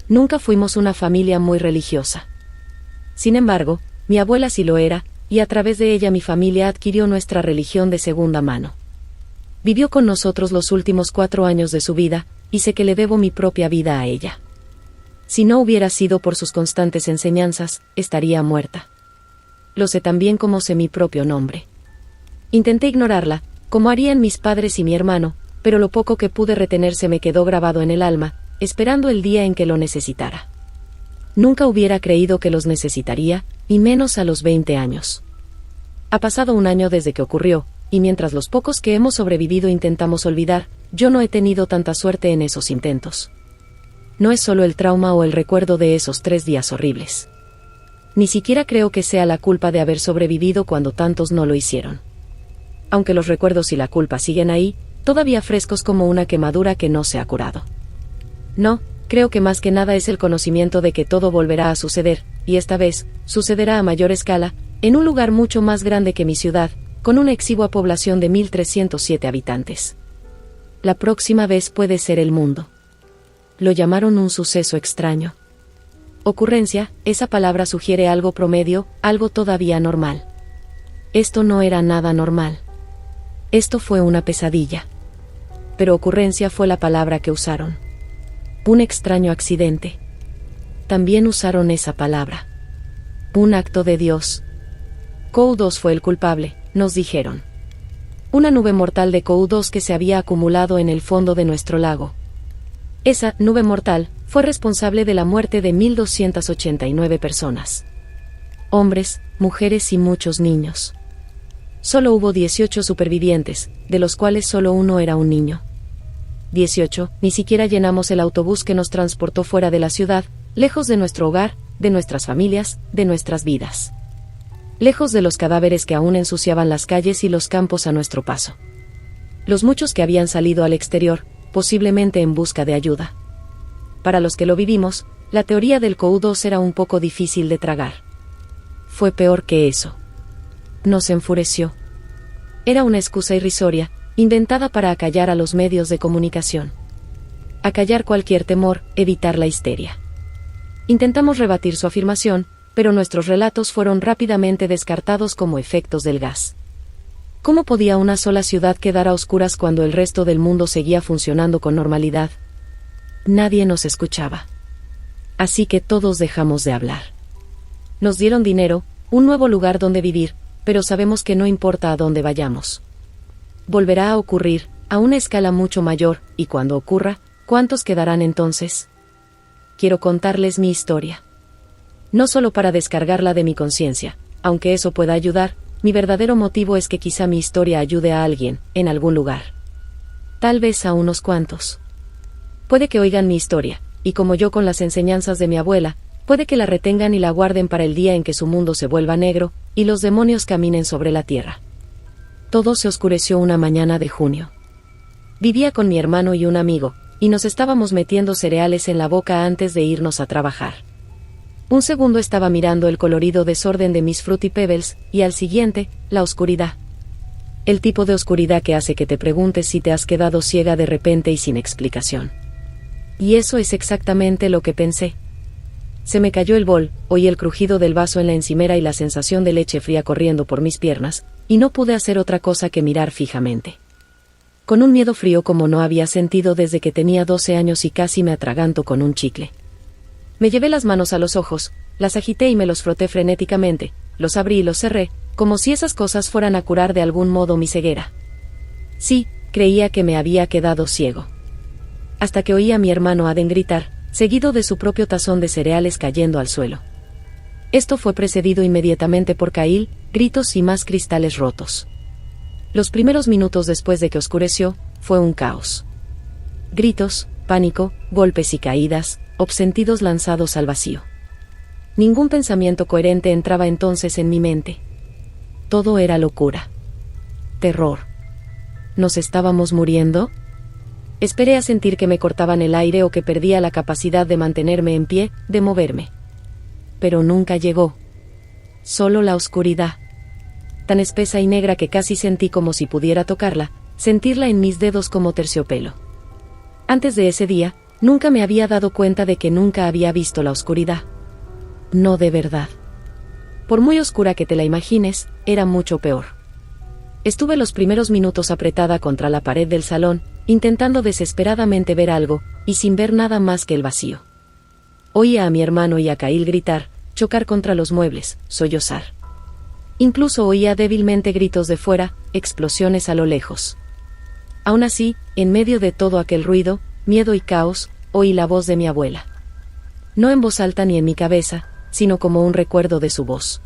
Nunca fuimos una familia muy religiosa. Sin embargo, mi abuela sí lo era, y a través de ella mi familia adquirió nuestra religión de segunda mano. Vivió con nosotros los últimos 4 años de su vida, y sé que le debo mi propia vida a ella. Si no hubiera sido por sus constantes enseñanzas, estaría muerta. Lo sé tan bien como sé mi propio nombre. Intenté ignorarla, como harían mis padres y mi hermano, pero lo poco que pude retener se me quedó grabado en el alma, esperando el día en que lo necesitara. Nunca hubiera creído que los necesitaría, y menos a los 20 años. Ha pasado 1 año desde que ocurrió, y mientras los pocos que hemos sobrevivido intentamos olvidar, yo no he tenido tanta suerte en esos intentos. No es solo el trauma o el recuerdo de esos 3 días horribles. Ni siquiera creo que sea la culpa de haber sobrevivido cuando tantos no lo hicieron. Aunque los recuerdos y la culpa siguen ahí, todavía frescos como una quemadura que no se ha curado. No, creo que más que nada es el conocimiento de que todo volverá a suceder, y esta vez, sucederá a mayor escala, en un lugar mucho más grande que mi ciudad, con una exigua población de 1.307 habitantes. La próxima vez puede ser el mundo. Lo llamaron un suceso extraño. Ocurrencia, esa palabra sugiere algo promedio, algo todavía normal. Esto no era nada normal. Esto fue una pesadilla. Pero ocurrencia fue la palabra que usaron. Un extraño accidente. También usaron esa palabra. Un acto de Dios. CO2 fue el culpable, nos dijeron. Una nube mortal de CO2 que se había acumulado en el fondo de nuestro lago. Esa nube mortal fue responsable de la muerte de 1.289 personas. Hombres, mujeres y muchos niños. Solo hubo 18 supervivientes, de los cuales solo uno era un niño. 18, ni siquiera llenamos el autobús que nos transportó fuera de la ciudad, lejos de nuestro hogar, de nuestras familias, de nuestras vidas. Lejos de los cadáveres que aún ensuciaban las calles y los campos a nuestro paso. Los muchos que habían salido al exterior, posiblemente en busca de ayuda. Para los que lo vivimos, la teoría del CO2 era un poco difícil de tragar. Fue peor que eso. Nos enfureció. Era una excusa irrisoria, inventada para acallar a los medios de comunicación. Acallar cualquier temor, evitar la histeria. Intentamos rebatir su afirmación, pero nuestros relatos fueron rápidamente descartados como efectos del gas. ¿Cómo podía una sola ciudad quedar a oscuras cuando el resto del mundo seguía funcionando con normalidad? Nadie nos escuchaba. Así que todos dejamos de hablar. Nos dieron dinero, un nuevo lugar donde vivir, pero sabemos que no importa a dónde vayamos. Volverá a ocurrir, a una escala mucho mayor, y cuando ocurra, ¿cuántos quedarán entonces? Quiero contarles mi historia. No solo para descargarla de mi conciencia, aunque eso pueda ayudar, mi verdadero motivo es que quizá mi historia ayude a alguien, en algún lugar. Tal vez a unos cuantos. Puede que oigan mi historia, y como yo con las enseñanzas de mi abuela, puede que la retengan y la guarden para el día en que su mundo se vuelva negro, y los demonios caminen sobre la tierra. Todo se oscureció una mañana de junio. Vivía con mi hermano y un amigo, y nos estábamos metiendo cereales en la boca antes de irnos a trabajar. Un segundo estaba mirando el colorido desorden de mis Fruity Pebbles, y al siguiente, la oscuridad. El tipo de oscuridad que hace que te preguntes si te has quedado ciega de repente y sin explicación. Y eso es exactamente lo que pensé. Se me cayó el bol, oí el crujido del vaso en la encimera y la sensación de leche fría corriendo por mis piernas, y no pude hacer otra cosa que mirar fijamente. Con un miedo frío como no había sentido desde que tenía 12 años y casi me atraganto con un chicle. Me llevé las manos a los ojos, las agité y me los froté frenéticamente, los abrí y los cerré, como si esas cosas fueran a curar de algún modo mi ceguera. Sí, creía que me había quedado ciego. Hasta que oí a mi hermano Aden gritar, seguido de su propio tazón de cereales cayendo al suelo. Esto fue precedido inmediatamente por Kyle, gritos y más cristales rotos. Los primeros minutos después de que oscureció, fue un caos. Gritos, pánico, golpes y caídas, obscentos lanzados al vacío. Ningún pensamiento coherente entraba entonces en mi mente. Todo era locura. Terror. ¿Nos estábamos muriendo? Esperé a sentir que me cortaban el aire o que perdía la capacidad de mantenerme en pie, de moverme. Pero nunca llegó. Solo la oscuridad. Tan espesa y negra que casi sentí como si pudiera tocarla, sentirla en mis dedos como terciopelo. Antes de ese día, Nunca me había dado cuenta de que nunca había visto la oscuridad. No de verdad. Por muy oscura que te la imagines, era mucho peor. Estuve los primeros minutos apretada contra la pared del salón, intentando desesperadamente ver algo, y sin ver nada más que el vacío. Oía a mi hermano y a Kyle gritar, chocar contra los muebles, sollozar. Incluso oía débilmente gritos de fuera, explosiones a lo lejos. Aún así, en medio de todo aquel ruido, miedo y caos, oí la voz de mi abuela. No en voz alta ni en mi cabeza, sino como un recuerdo de su voz.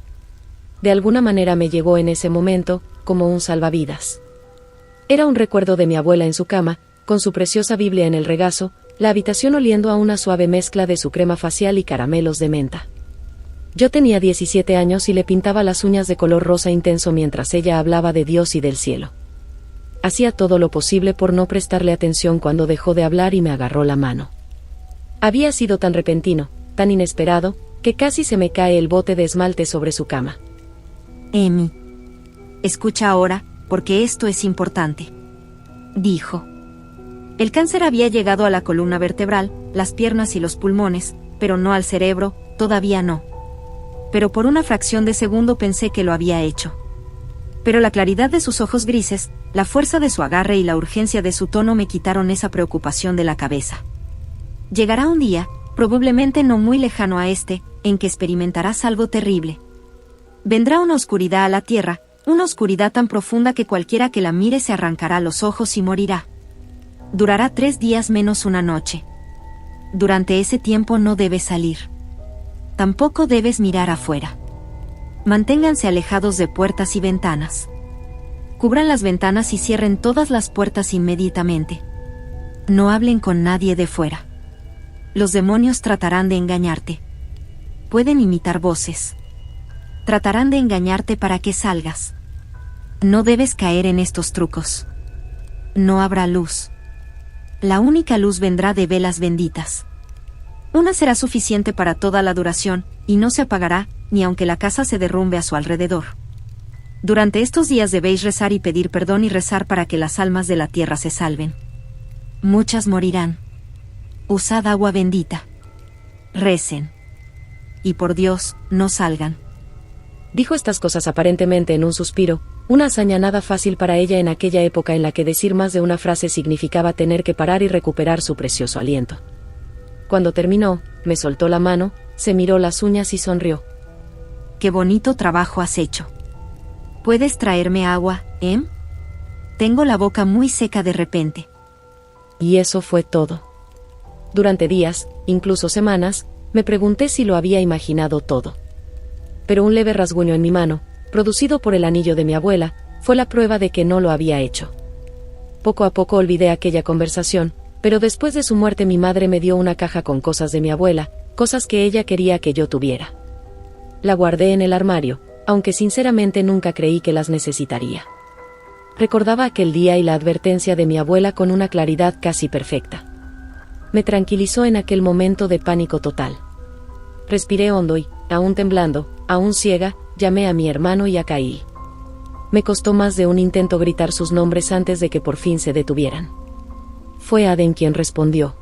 De alguna manera me llegó en ese momento, como un salvavidas. Era un recuerdo de mi abuela en su cama, con su preciosa Biblia en el regazo, la habitación oliendo a una suave mezcla de su crema facial y caramelos de menta. Yo tenía 17 años y le pintaba las uñas de color rosa intenso mientras ella hablaba de Dios y del cielo. Hacía todo lo posible por no prestarle atención cuando dejó de hablar y me agarró la mano. Había sido tan repentino, tan inesperado, que casi se me cae el bote de esmalte sobre su cama. Amy, escucha ahora, porque esto es importante, dijo. El cáncer había llegado a la columna vertebral, las piernas y los pulmones, pero no al cerebro, todavía no. Pero por una fracción de segundo pensé que lo había hecho. Pero la claridad de sus ojos grises, la fuerza de su agarre y la urgencia de su tono me quitaron esa preocupación de la cabeza. Llegará un día, probablemente no muy lejano a este, en que experimentarás algo terrible. Vendrá una oscuridad a la tierra, una oscuridad tan profunda que cualquiera que la mire se arrancará los ojos y morirá. Durará 3 días menos una noche. Durante ese tiempo no debes salir. Tampoco debes mirar afuera. Manténganse alejados de puertas y ventanas. Cubran las ventanas y cierren todas las puertas inmediatamente. No hablen con nadie de fuera. Los demonios tratarán de engañarte. Pueden imitar voces. Tratarán de engañarte para que salgas. No debes caer en estos trucos. No habrá luz. La única luz vendrá de velas benditas. Una será suficiente para toda la duración, y no se apagará, ni aunque la casa se derrumbe a su alrededor. Durante estos días debéis rezar y pedir perdón y rezar para que las almas de la tierra se salven. Muchas morirán. Usad agua bendita. Recen. Y por Dios, no salgan. Dijo estas cosas aparentemente en un suspiro, una hazaña nada fácil para ella en aquella época en la que decir más de una frase significaba tener que parar y recuperar su precioso aliento. Cuando terminó, me soltó la mano, se miró las uñas y sonrió. Qué bonito trabajo has hecho. ¿Puedes traerme agua, Em? Tengo la boca muy seca de repente. Y eso fue todo. Durante días, incluso semanas, me pregunté si lo había imaginado todo. Pero un leve rasguño en mi mano, producido por el anillo de mi abuela, fue la prueba de que no lo había hecho. Poco a poco olvidé aquella conversación, pero después de su muerte mi madre me dio una caja con cosas de mi abuela, cosas que ella quería que yo tuviera. La guardé en el armario, aunque sinceramente nunca creí que las necesitaría. Recordaba aquel día y la advertencia de mi abuela con una claridad casi perfecta. Me tranquilizó en aquel momento de pánico total. Respiré hondo y, aún temblando, aún ciega, llamé a mi hermano y a Kyle. Me costó más de un intento gritar sus nombres antes de que por fin se detuvieran. Fue Aden quien respondió.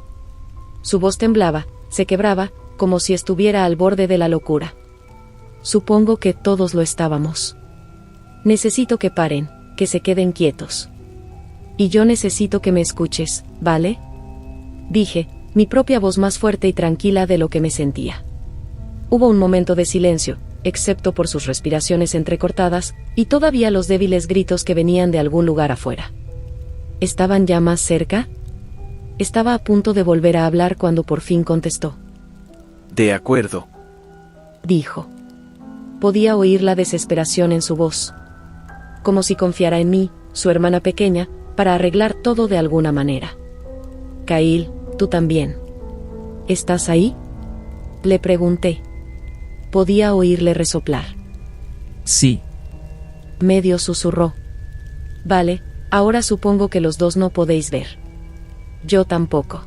Su voz temblaba, se quebraba, como si estuviera al borde de la locura. Supongo que todos lo estábamos. Necesito que paren, que se queden quietos. Y yo necesito que me escuches, ¿vale? Dije, mi propia voz más fuerte y tranquila de lo que me sentía. Hubo un momento de silencio, excepto por sus respiraciones entrecortadas, y todavía los débiles gritos que venían de algún lugar afuera. ¿Estaban ya más cerca? Estaba a punto de volver a hablar cuando por fin contestó. De acuerdo, dijo. Podía oír la desesperación en su voz. Como si confiara en mí, su hermana pequeña, para arreglar todo de alguna manera. Kyle, tú también. ¿Estás ahí? Le pregunté. Podía oírle resoplar. Sí. Medio susurró. Vale, ahora supongo que los dos no podéis ver. Yo tampoco.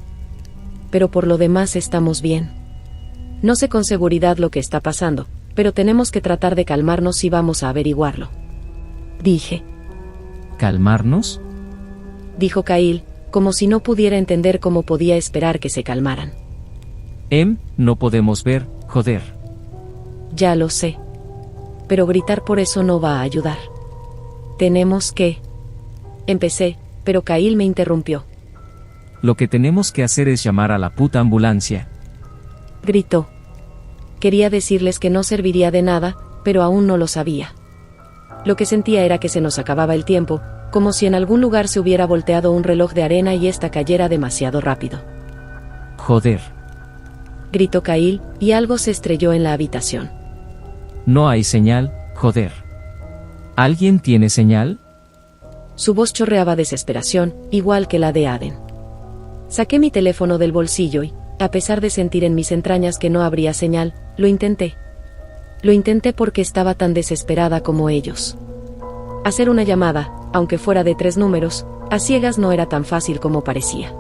Pero por lo demás estamos bien. No sé con seguridad lo que está pasando, pero tenemos que tratar de calmarnos y vamos a averiguarlo. Dije. ¿Calmarnos? Dijo Kyle, como si no pudiera entender cómo podía esperar que se calmaran. No podemos ver, joder. Ya lo sé. Pero gritar por eso no va a ayudar. Tenemos que... Empecé, pero Kyle me interrumpió. Lo que tenemos que hacer es llamar a la puta ambulancia. Gritó. Quería decirles que no serviría de nada, pero aún no lo sabía. Lo que sentía era que se nos acababa el tiempo, como si en algún lugar se hubiera volteado un reloj de arena y ésta cayera demasiado rápido. Joder. Gritó Kyle, y algo se estrelló en la habitación. No hay señal, joder. ¿Alguien tiene señal? Su voz chorreaba desesperación, igual que la de Aden. Saqué mi teléfono del bolsillo y, a pesar de sentir en mis entrañas que no habría señal, lo intenté. Lo intenté porque estaba tan desesperada como ellos. Hacer una llamada, aunque fuera de 3 números, a ciegas no era tan fácil como parecía.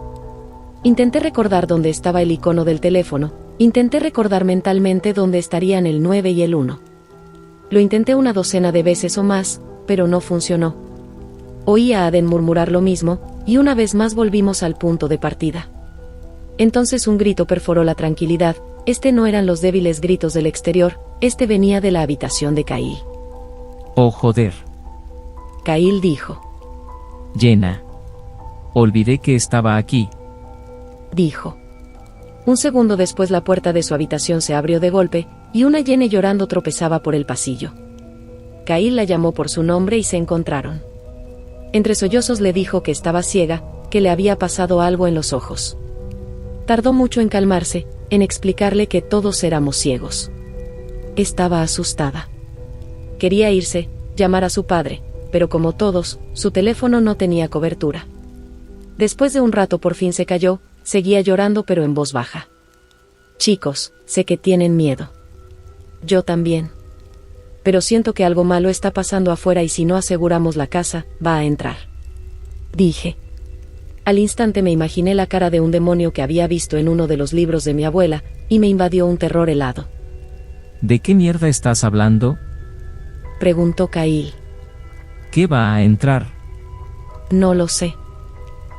Intenté recordar dónde estaba el icono del teléfono, intenté recordar mentalmente dónde estarían el 9 y el 1. Lo intenté una docena de veces o más, pero no funcionó. Oí a Aden murmurar lo mismo, y una vez más volvimos al punto de partida. Entonces un grito perforó la tranquilidad. Este no eran los débiles gritos del exterior, este venía de la habitación de Kyle. Oh joder. Kyle dijo. Jenna. Olvidé que estaba aquí. Dijo. Un segundo después la puerta de su habitación se abrió de golpe, y una Jenna llorando tropezaba por el pasillo. Kyle la llamó por su nombre y se encontraron. Entre sollozos le dijo que estaba ciega, que le había pasado algo en los ojos. Tardó mucho en calmarse, en explicarle que todos éramos ciegos. Estaba asustada. Quería irse, llamar a su padre, pero como todos, su teléfono no tenía cobertura. Después de un rato por fin se calló, seguía llorando pero en voz baja. Chicos, sé que tienen miedo. Yo también. Pero siento que algo malo está pasando afuera y si no aseguramos la casa, va a entrar. Dije. Al instante me imaginé la cara de un demonio que había visto en uno de los libros de mi abuela, y me invadió un terror helado. ¿De qué mierda estás hablando? Preguntó Kyle. ¿Qué va a entrar? No lo sé.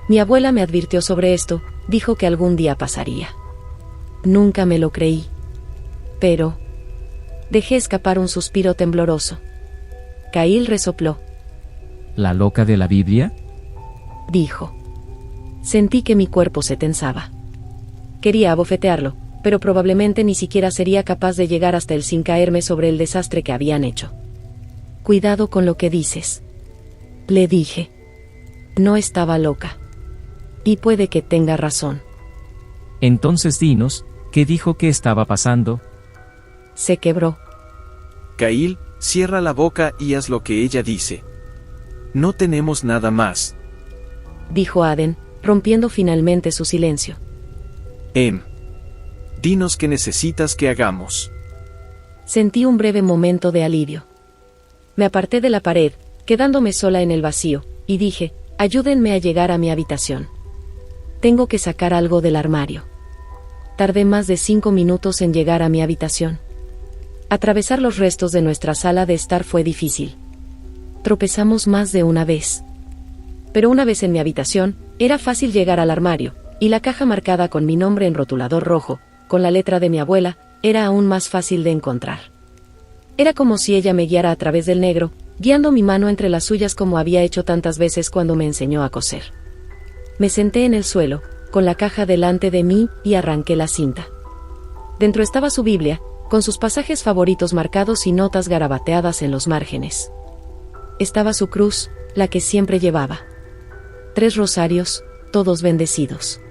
Mi abuela me advirtió sobre esto, dijo que algún día pasaría. Nunca me lo creí. Pero... Dejé escapar un suspiro tembloroso. Kyle resopló. ¿La loca de la Biblia? Dijo. Sentí que mi cuerpo se tensaba. Quería abofetearlo, pero probablemente ni siquiera sería capaz de llegar hasta él sin caerme sobre el desastre que habían hecho. Cuidado con lo que dices. Le dije. No estaba loca. Y puede que tenga razón. Entonces dinos, ¿qué dijo que estaba pasando? Se quebró. Kyle, cierra la boca y haz lo que ella dice. No tenemos nada más. Dijo Aden, rompiendo finalmente su silencio. Dinos qué necesitas que hagamos. Sentí un breve momento de alivio. Me aparté de la pared, quedándome sola en el vacío, y dije, ayúdenme a llegar a mi habitación. Tengo que sacar algo del armario. Tardé más de 5 minutos en llegar a mi habitación. Atravesar los restos de nuestra sala de estar fue difícil. Tropezamos más de una vez. Pero una vez en mi habitación, era fácil llegar al armario, y la caja marcada con mi nombre en rotulador rojo, con la letra de mi abuela, era aún más fácil de encontrar. Era como si ella me guiara a través del negro, guiando mi mano entre las suyas como había hecho tantas veces cuando me enseñó a coser. Me senté en el suelo, con la caja delante de mí, y arranqué la cinta. Dentro estaba su Biblia, con sus pasajes favoritos marcados y notas garabateadas en los márgenes. Estaba su cruz, la que siempre llevaba. 3 rosarios, todos bendecidos.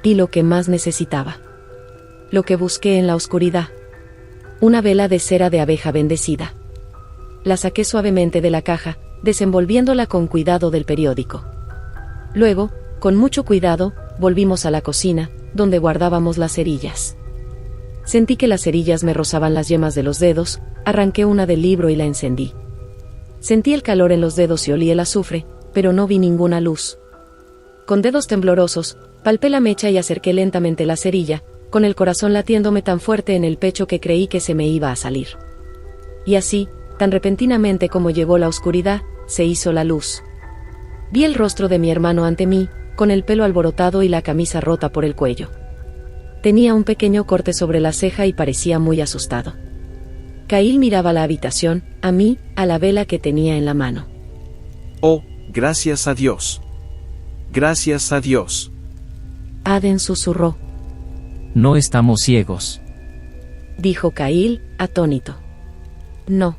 Y lo que más necesitaba. Lo que busqué en la oscuridad. Una vela de cera de abeja bendecida. La saqué suavemente de la caja, desenvolviéndola con cuidado del periódico. Luego, con mucho cuidado, volvimos a la cocina, donde guardábamos las cerillas. Sentí que las cerillas me rozaban las yemas de los dedos, arranqué una del libro y la encendí. Sentí el calor en los dedos y olí el azufre, pero no vi ninguna luz. Con dedos temblorosos, palpé la mecha y acerqué lentamente la cerilla, con el corazón latiéndome tan fuerte en el pecho que creí que se me iba a salir. Y así, tan repentinamente como llegó la oscuridad, se hizo la luz. Vi el rostro de mi hermano ante mí, con el pelo alborotado y la camisa rota por el cuello. Tenía un pequeño corte sobre la ceja y parecía muy asustado. Cahill miraba la habitación, a mí, a la vela que tenía en la mano. Oh, gracias a Dios. Gracias a Dios. Aden susurró. No estamos ciegos. Dijo Cahill, atónito. No.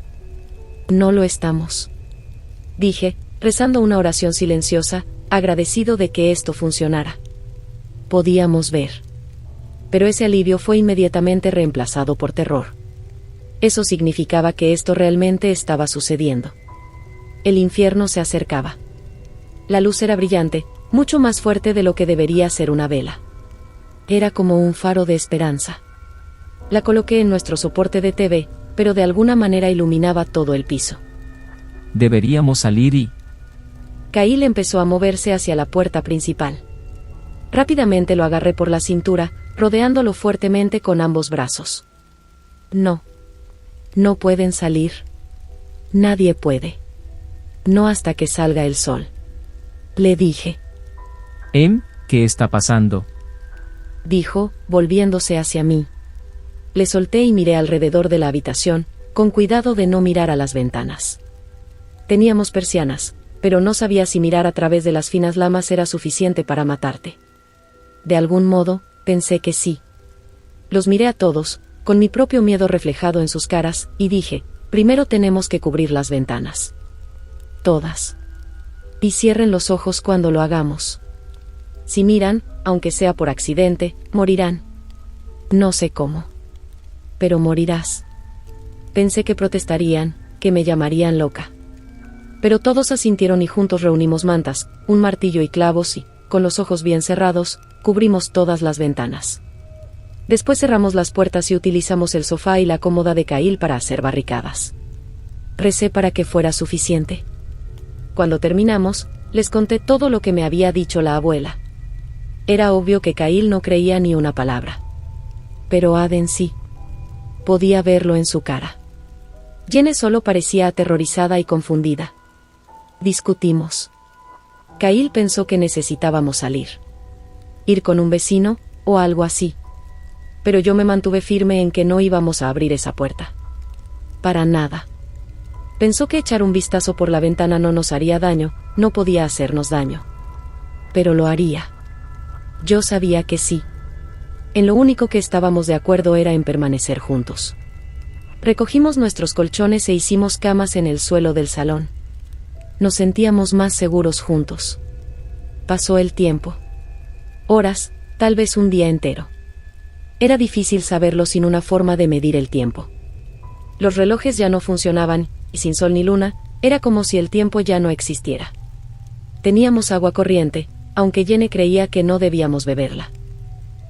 No lo estamos. Dije, rezando una oración silenciosa, agradecido de que esto funcionara. Podíamos ver. Pero ese alivio fue inmediatamente reemplazado por terror. Eso significaba que esto realmente estaba sucediendo. El infierno se acercaba. La luz era brillante, mucho más fuerte de lo que debería ser una vela. Era como un faro de esperanza. La coloqué en nuestro soporte de TV, pero de alguna manera iluminaba todo el piso. Deberíamos salir y... Cahill empezó a moverse hacia la puerta principal. Rápidamente lo agarré por la cintura, rodeándolo fuertemente con ambos brazos. No. No pueden salir. Nadie puede. No hasta que salga el sol. Le dije. ¿Qué está pasando? Dijo, volviéndose hacia mí. Le solté y miré alrededor de la habitación, con cuidado de no mirar a las ventanas. Teníamos persianas, pero no sabía si mirar a través de las finas lamas era suficiente para matarte. De algún modo, pensé que sí. Los miré a todos, con mi propio miedo reflejado en sus caras, y dije, primero tenemos que cubrir las ventanas. Todas. Y cierren los ojos cuando lo hagamos. Si miran, aunque sea por accidente, morirán. No sé cómo. Pero morirás. Pensé que protestarían, que me llamarían loca. Pero todos asintieron y juntos reunimos mantas, un martillo y clavos y, con los ojos bien cerrados, cubrimos todas las ventanas. Después cerramos las puertas y utilizamos el sofá y la cómoda de Cahill para hacer barricadas. Recé para que fuera suficiente. Cuando terminamos, les conté todo lo que me había dicho la abuela. Era obvio que Cahill no creía ni una palabra. Pero Aden sí. Podía verlo en su cara. Jenny solo parecía aterrorizada y confundida. Discutimos. Cahill pensó que necesitábamos salir. Ir con un vecino, o algo así. Pero yo me mantuve firme en que no íbamos a abrir esa puerta. Para nada. Pensó que echar un vistazo por la ventana no nos haría daño, no podía hacernos daño. Pero lo haría. Yo sabía que sí. En lo único que estábamos de acuerdo era en permanecer juntos. Recogimos nuestros colchones e hicimos camas en el suelo del salón. Nos sentíamos más seguros juntos. Pasó el tiempo. Horas, tal vez un día entero. Era difícil saberlo sin una forma de medir el tiempo. Los relojes ya no funcionaban, y sin sol ni luna, era como si el tiempo ya no existiera. Teníamos agua corriente, aunque Jenny creía que no debíamos beberla.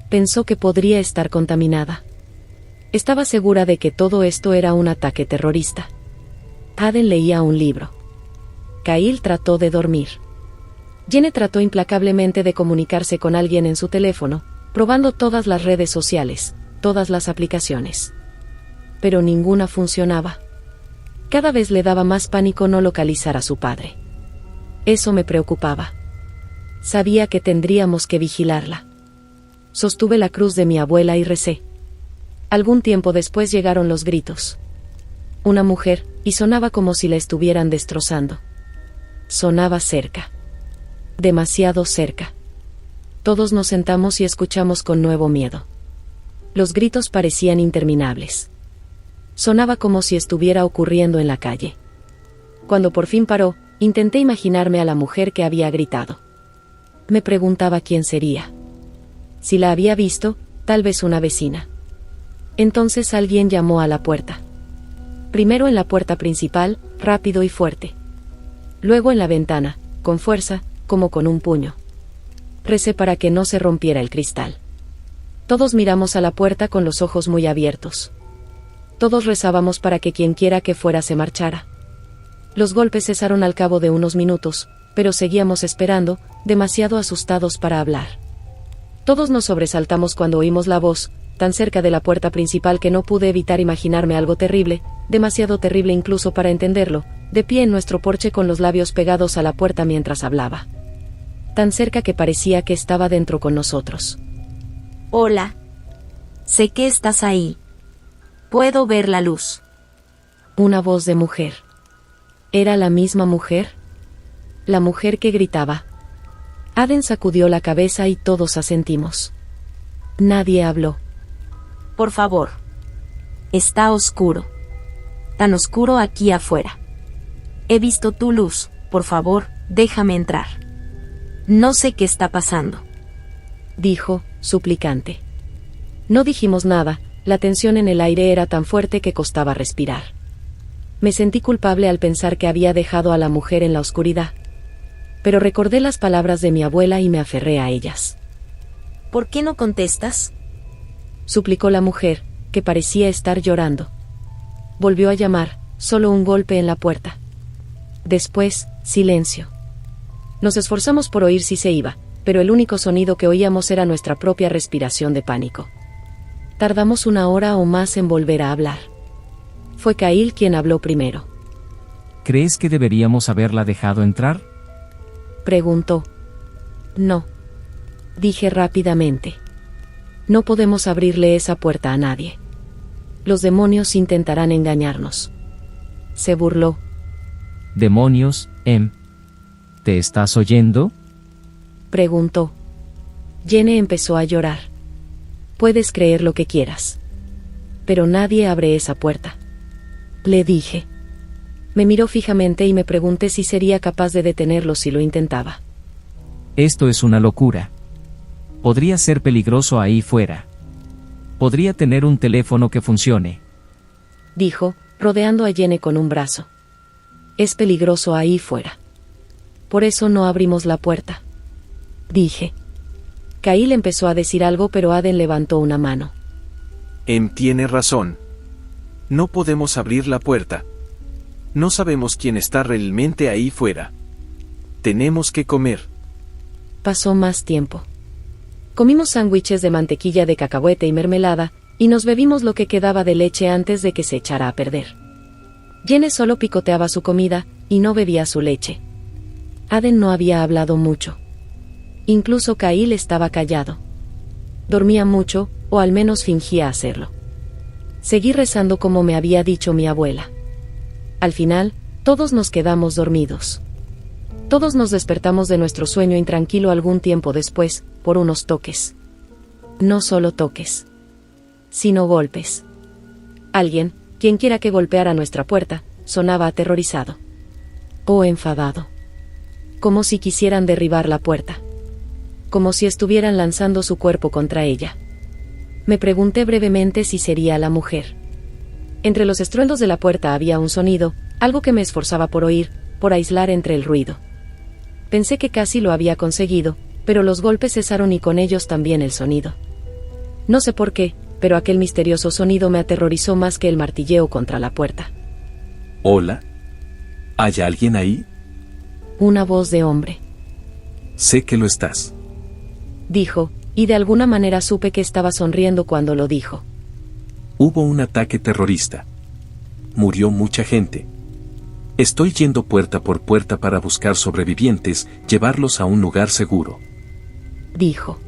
Pensó que podría estar contaminada. Estaba segura de que todo esto era un ataque terrorista. Aden leía un libro. Cahill trató de dormir. Jenny trató implacablemente de comunicarse con alguien en su teléfono, probando todas las redes sociales, todas las aplicaciones. Pero ninguna funcionaba. Cada vez le daba más pánico no localizar a su padre. Eso me preocupaba. Sabía que tendríamos que vigilarla. Sostuve la cruz de mi abuela y recé. Algún tiempo después llegaron los gritos. Una mujer, y sonaba como si la estuvieran destrozando. Sonaba cerca. Demasiado cerca. Todos nos sentamos y escuchamos con nuevo miedo. Los gritos parecían interminables. Sonaba como si estuviera ocurriendo en la calle. Cuando por fin paró, intenté imaginarme a la mujer que había gritado. Me preguntaba quién sería. Si la había visto, tal vez una vecina. Entonces alguien llamó a la puerta. Primero en la puerta principal, rápido y fuerte. Luego en la ventana, con fuerza, como con un puño. Recé para que no se rompiera el cristal. Todos miramos a la puerta con los ojos muy abiertos. Todos rezábamos para que quienquiera que fuera se marchara. Los golpes cesaron al cabo de unos minutos, pero seguíamos esperando, demasiado asustados para hablar. Todos nos sobresaltamos cuando oímos la voz, tan cerca de la puerta principal que no pude evitar imaginarme algo terrible, demasiado terrible incluso para entenderlo, de pie en nuestro porche con los labios pegados a la puerta mientras hablaba. tan cerca que parecía que estaba dentro con nosotros. Hola. Sé que estás ahí. Puedo ver la luz. Una voz de mujer. ¿Era la misma mujer? La mujer que gritaba. Aden sacudió la cabeza y todos asentimos. Nadie habló. Por favor. Está oscuro. Tan oscuro aquí afuera. He visto tu luz. Por favor, déjame entrar. No sé qué está pasando. Dijo, suplicante. No dijimos nada, la tensión en el aire era tan fuerte que costaba respirar. Me sentí culpable al pensar que había dejado a la mujer en la oscuridad. Pero recordé las palabras de mi abuela y me aferré a ellas. ¿Por qué no contestas? Suplicó la mujer, que parecía estar llorando. Volvió a llamar, solo un golpe en la puerta. Después, silencio. Nos esforzamos por oír si se iba, pero el único sonido que oíamos era nuestra propia respiración de pánico. Tardamos 1 hora o más en volver a hablar. Fue Cail quien habló primero. ¿Crees que deberíamos haberla dejado entrar? Preguntó. No. Dije rápidamente. No podemos abrirle esa puerta a nadie. Los demonios intentarán engañarnos. Se burló. Demonios, ¿te estás oyendo? Preguntó. Jenny empezó a llorar. Puedes creer lo que quieras. Pero nadie abre esa puerta. Le dije. Me miró fijamente y me pregunté si sería capaz de detenerlo si lo intentaba. Esto es una locura. Podría ser peligroso ahí fuera. Podría tener un teléfono que funcione. Dijo, rodeando a Jenny con un brazo. Es peligroso ahí fuera. Por eso no abrimos la puerta. Dije. Cail empezó a decir algo, pero Aden levantó una mano. Tiene razón. No podemos abrir la puerta. No sabemos quién está realmente ahí fuera. Tenemos que comer. Pasó más tiempo. Comimos sándwiches de mantequilla de cacahuete y mermelada, y nos bebimos lo que quedaba de leche antes de que se echara a perder. Jenny solo picoteaba su comida, y no bebía su leche. Aden no había hablado mucho. Incluso Cail estaba callado. Dormía mucho, o al menos fingía hacerlo. Seguí rezando como me había dicho mi abuela. Al final, todos nos quedamos dormidos. Todos nos despertamos de nuestro sueño intranquilo algún tiempo después, por unos toques. No solo toques, sino golpes. Alguien, quienquiera que golpeara nuestra puerta, sonaba aterrorizado. O enfadado. Como si quisieran derribar la puerta. Como si estuvieran lanzando su cuerpo contra ella. Me pregunté brevemente si sería la mujer. Entre los estruendos de la puerta había un sonido, algo que me esforzaba por oír, por aislar entre el ruido. Pensé que casi lo había conseguido, pero los golpes cesaron y con ellos también el sonido. No sé por qué, pero aquel misterioso sonido me aterrorizó más que el martilleo contra la puerta. Hola. ¿Hay alguien ahí? Una voz de hombre. Sé que lo estás. Dijo, y de alguna manera supe que estaba sonriendo cuando lo dijo. Hubo un ataque terrorista. Murió mucha gente. Estoy yendo puerta por puerta para buscar sobrevivientes, llevarlos a un lugar seguro. Dijo.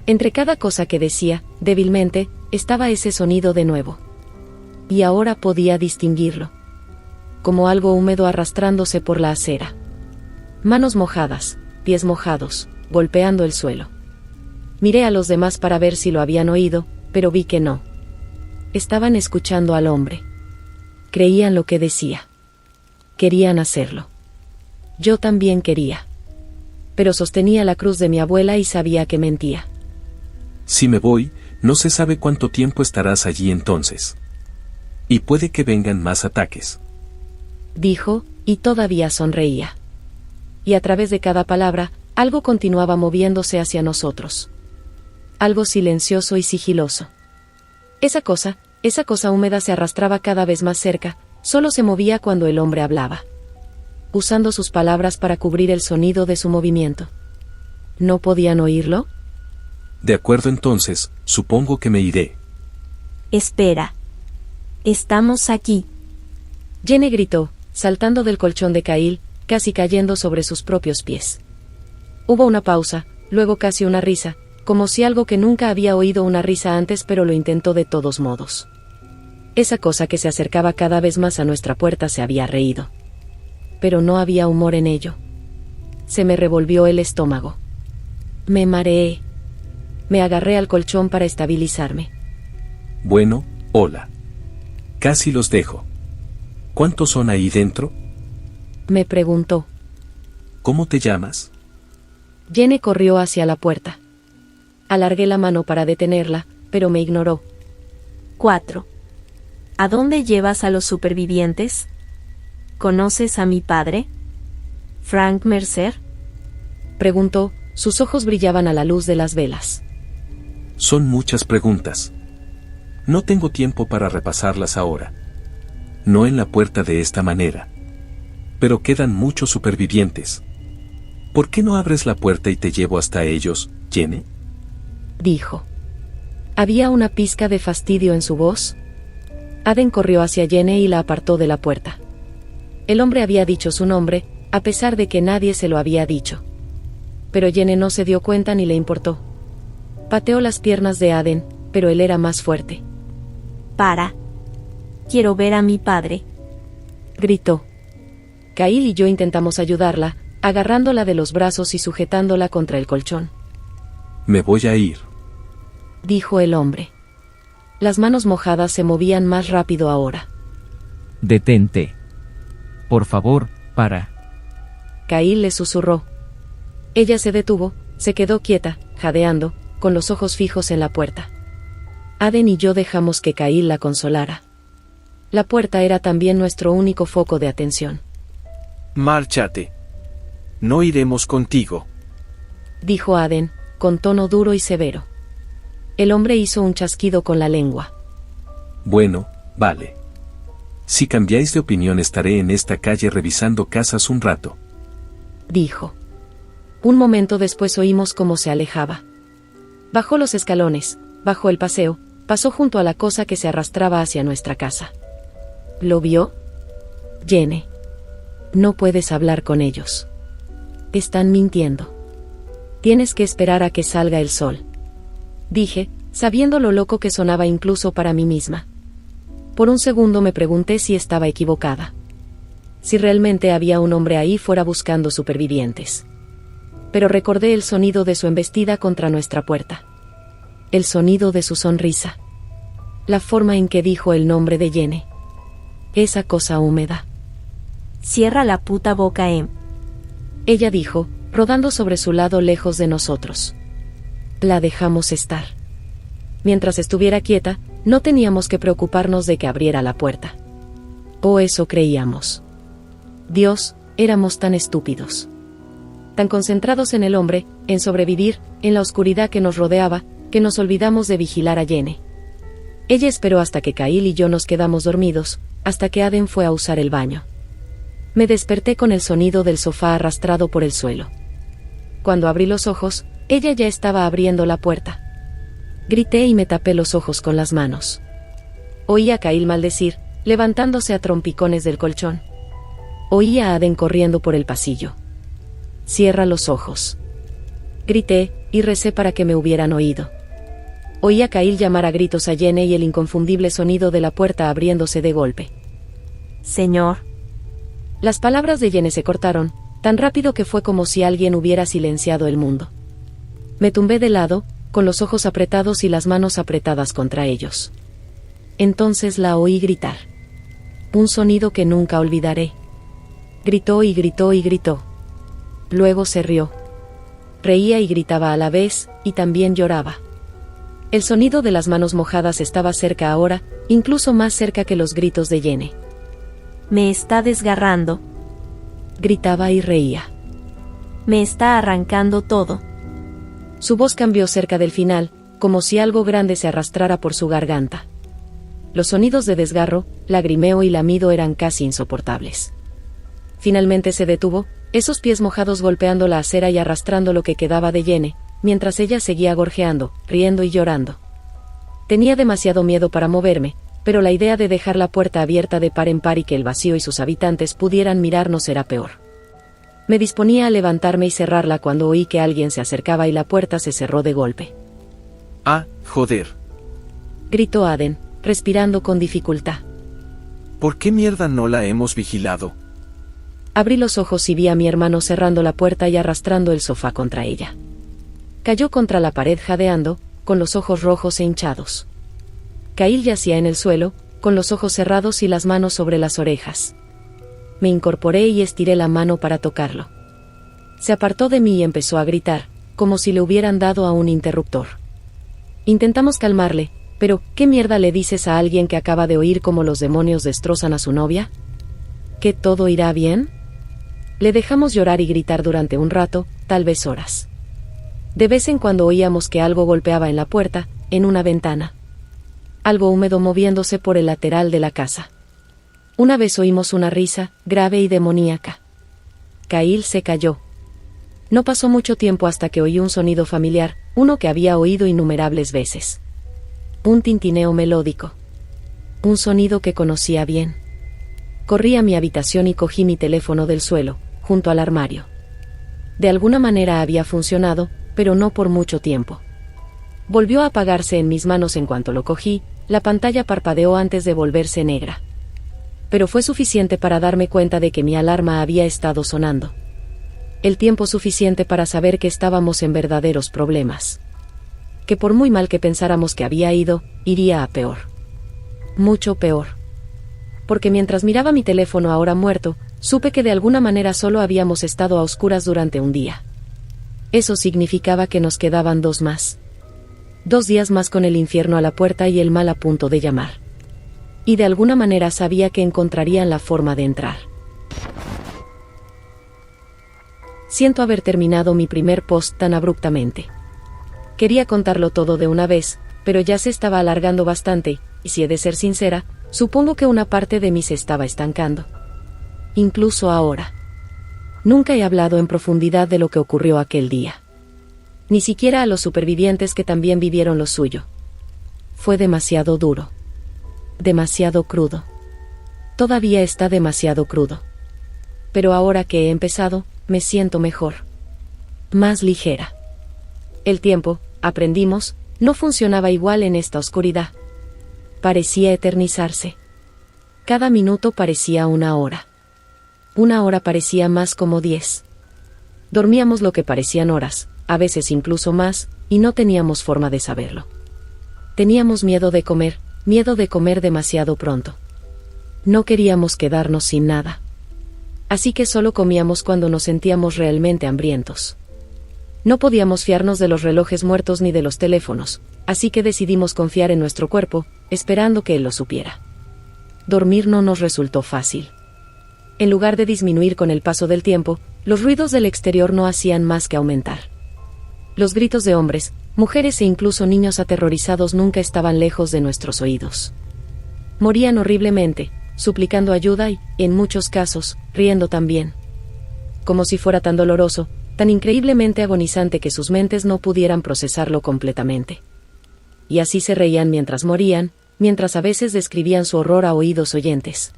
Entre cada cosa que decía, débilmente, estaba ese sonido de nuevo. Y ahora podía distinguirlo. Como algo húmedo arrastrándose por la acera. Manos mojadas, pies mojados, golpeando el suelo. Miré a los demás para ver si lo habían oído, pero vi que no. Estaban escuchando al hombre. Creían lo que decía. Querían hacerlo. Yo también quería. Pero sostenía la cruz de mi abuela y sabía que mentía. Si me voy, no se sabe cuánto tiempo estarás allí entonces. Y puede que vengan más ataques. Dijo, y todavía sonreía. Y a través de cada palabra, algo continuaba moviéndose hacia nosotros. Algo silencioso y sigiloso. Esa cosa húmeda se arrastraba cada vez más cerca, solo se movía cuando el hombre hablaba. Usando sus palabras para cubrir el sonido de su movimiento. ¿No podían oírlo? De acuerdo entonces, supongo que me iré. Espera. Estamos aquí. Jenny gritó, saltando del colchón de Cail, casi cayendo sobre sus propios pies. Hubo una pausa, luego casi una risa, como si algo que nunca había oído una risa antes, pero lo intentó de todos modos. Esa cosa que se acercaba cada vez más a nuestra puerta se había reído. Pero no había humor en ello. Se me revolvió el estómago. Me mareé. Me agarré al colchón para estabilizarme. Bueno, hola. Casi los dejo. ¿Cuántos son ahí dentro? Me preguntó. ¿Cómo te llamas? Jenny corrió hacia la puerta. Alargué la mano para detenerla, pero me ignoró. 4. ¿A dónde llevas a los supervivientes? ¿Conoces a mi padre? ¿Frank Mercer? Preguntó, sus ojos brillaban a la luz de las velas. Son muchas preguntas. No tengo tiempo para repasarlas ahora. No en la puerta de esta manera. Pero quedan muchos supervivientes. ¿Por qué no abres la puerta y te llevo hasta ellos, Jenny? Dijo. Había una pizca de fastidio en su voz. Aden corrió hacia Jenny y la apartó de la puerta. El hombre había dicho su nombre, a pesar de que nadie se lo había dicho. Pero Jenny no se dio cuenta ni le importó. Pateó las piernas de Aden, pero él era más fuerte. Para. Quiero ver a mi padre. Gritó. Kyle y yo intentamos ayudarla, agarrándola de los brazos y sujetándola contra el colchón. Me voy a ir, dijo el hombre. Las manos mojadas se movían más rápido ahora. Detente. Por favor, para. Kyle le susurró. Ella se detuvo, se quedó quieta, jadeando, con los ojos fijos en la puerta. Aden y yo dejamos que Kyle la consolara. La puerta era también nuestro único foco de atención. Márchate. No iremos contigo, dijo Aden, con tono duro y severo. El hombre hizo un chasquido con la lengua. Bueno, vale. Si cambiáis de opinión estaré en esta calle revisando casas un rato, dijo. Un momento después oímos cómo se alejaba. Bajó los escalones, bajó el paseo, pasó junto a la cosa que se arrastraba hacia nuestra casa. ¿Lo vio? Jenny. No puedes hablar con ellos. Están mintiendo. Tienes que esperar a que salga el sol. Dije, sabiendo lo loco que sonaba incluso para mí misma. Por un segundo me pregunté si estaba equivocada. Si realmente había un hombre ahí fuera buscando supervivientes. Pero recordé el sonido de su embestida contra nuestra puerta. El sonido de su sonrisa. La forma en que dijo el nombre de Jenny. Esa cosa húmeda. Cierra la puta boca, Ella dijo, rodando sobre su lado lejos de nosotros. La dejamos estar. Mientras estuviera quieta, no teníamos que preocuparnos de que abriera la puerta. O eso creíamos. Dios, éramos tan estúpidos. Tan concentrados en el hombre, en sobrevivir, en la oscuridad que nos rodeaba, que nos olvidamos de vigilar a Jenny. Ella esperó hasta que Kyle y yo nos quedamos dormidos, hasta que Aden fue a usar el baño. Me desperté con el sonido del sofá arrastrado por el suelo. Cuando abrí los ojos, ella ya estaba abriendo la puerta. Grité y me tapé los ojos con las manos. Oí a Kyle maldecir, levantándose a trompicones del colchón. Oí a Aden corriendo por el pasillo. Cierra los ojos. Grité, y recé para que me hubieran oído. Oí a Kyle llamar a gritos a Jenny y el inconfundible sonido de la puerta abriéndose de golpe. Señor. Las palabras de Jenny se cortaron, tan rápido que fue como si alguien hubiera silenciado el mundo. Me tumbé de lado, con los ojos apretados y las manos apretadas contra ellos. Entonces la oí gritar. Un sonido que nunca olvidaré. Gritó y gritó y gritó. Luego se rió. Reía y gritaba a la vez, y también lloraba. El sonido de las manos mojadas estaba cerca ahora, incluso más cerca que los gritos de Jenny. Me está desgarrando. Gritaba y reía. Me está arrancando todo. Su voz cambió cerca del final, como si algo grande se arrastrara por su garganta. Los sonidos de desgarro, lagrimeo y lamido eran casi insoportables. Finalmente se detuvo, esos pies mojados golpeando la acera y arrastrando lo que quedaba de Jenny, mientras ella seguía gorjeando, riendo y llorando. Tenía demasiado miedo para moverme, pero la idea de dejar la puerta abierta de par en par y que el vacío y sus habitantes pudieran mirarnos era peor. Me disponía a levantarme y cerrarla cuando oí que alguien se acercaba y la puerta se cerró de golpe. Ah, joder. Gritó Aden, respirando con dificultad. ¿Por qué mierda no la hemos vigilado? Abrí los ojos y vi a mi hermano cerrando la puerta y arrastrando el sofá contra ella. Cayó contra la pared jadeando, con los ojos rojos e hinchados. Kyle yacía en el suelo, con los ojos cerrados y las manos sobre las orejas. Me incorporé y estiré la mano para tocarlo. Se apartó de mí y empezó a gritar, como si le hubieran dado a un interruptor. Intentamos calmarle, pero ¿qué mierda le dices a alguien que acaba de oír cómo los demonios destrozan a su novia? ¿Que todo irá bien? Le dejamos llorar y gritar durante un rato, tal vez horas. De vez en cuando oíamos que algo golpeaba en la puerta, en una ventana. Algo húmedo moviéndose por el lateral de la casa. Una vez oímos una risa, grave y demoníaca. Kyle se calló. No pasó mucho tiempo hasta que oí un sonido familiar, uno que había oído innumerables veces. Un tintineo melódico. Un sonido que conocía bien. Corrí a mi habitación y cogí mi teléfono del suelo, junto al armario. De alguna manera había funcionado, pero no por mucho tiempo. Volvió a apagarse en mis manos en cuanto lo cogí, la pantalla parpadeó antes de volverse negra. Pero fue suficiente para darme cuenta de que mi alarma había estado sonando. El tiempo suficiente para saber que estábamos en verdaderos problemas. Que por muy mal que pensáramos que había ido, iría a peor. Mucho peor. Porque mientras miraba mi teléfono ahora muerto, supe que de alguna manera solo habíamos estado a oscuras durante un día. Eso significaba que nos quedaban 2 más. 2 días más con el infierno a la puerta y el mal a punto de llamar. Y de alguna manera sabía que encontrarían la forma de entrar. Siento haber terminado mi primer post tan abruptamente. Quería contarlo todo de una vez, pero ya se estaba alargando bastante, y si he de ser sincera, supongo que una parte de mí se estaba estancando. Incluso ahora. Nunca he hablado en profundidad de lo que ocurrió aquel día. Ni siquiera a los supervivientes que también vivieron lo suyo. Fue demasiado duro. Demasiado crudo. Todavía está demasiado crudo. Pero ahora que he empezado, me siento mejor. Más ligera. El tiempo, aprendimos, no funcionaba igual en esta oscuridad. Parecía eternizarse. Cada minuto parecía 1 hora. 1 hora parecía más como 10. Dormíamos lo que parecían horas, a veces incluso más, y no teníamos forma de saberlo. Teníamos miedo de comer demasiado pronto. No queríamos quedarnos sin nada. Así que solo comíamos cuando nos sentíamos realmente hambrientos. No podíamos fiarnos de los relojes muertos ni de los teléfonos, así que decidimos confiar en nuestro cuerpo, esperando que él lo supiera. Dormir no nos resultó fácil. En lugar de disminuir con el paso del tiempo, los ruidos del exterior no hacían más que aumentar. Los gritos de hombres, mujeres e incluso niños aterrorizados nunca estaban lejos de nuestros oídos. Morían horriblemente, suplicando ayuda y, en muchos casos, riendo también. Como si fuera tan doloroso, tan increíblemente agonizante que sus mentes no pudieran procesarlo completamente. Y así se reían mientras morían, mientras a veces describían su horror a oídos oyentes.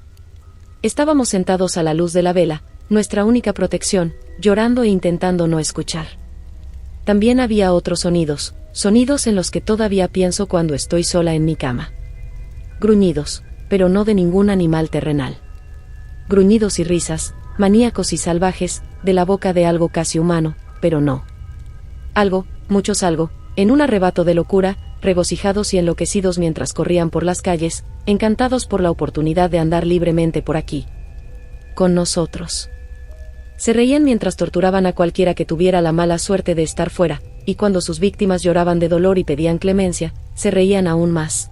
Estábamos sentados a la luz de la vela, nuestra única protección, llorando e intentando no escuchar. También había otros sonidos, sonidos en los que todavía pienso cuando estoy sola en mi cama. Gruñidos, pero no de ningún animal terrenal. Gruñidos y risas, maníacos y salvajes, de la boca de algo casi humano, pero no. Algo, muchos algo, en un arrebato de locura, regocijados y enloquecidos mientras corrían por las calles, encantados por la oportunidad de andar libremente por aquí. Con nosotros. Se reían mientras torturaban a cualquiera que tuviera la mala suerte de estar fuera, y cuando sus víctimas lloraban de dolor y pedían clemencia, se reían aún más.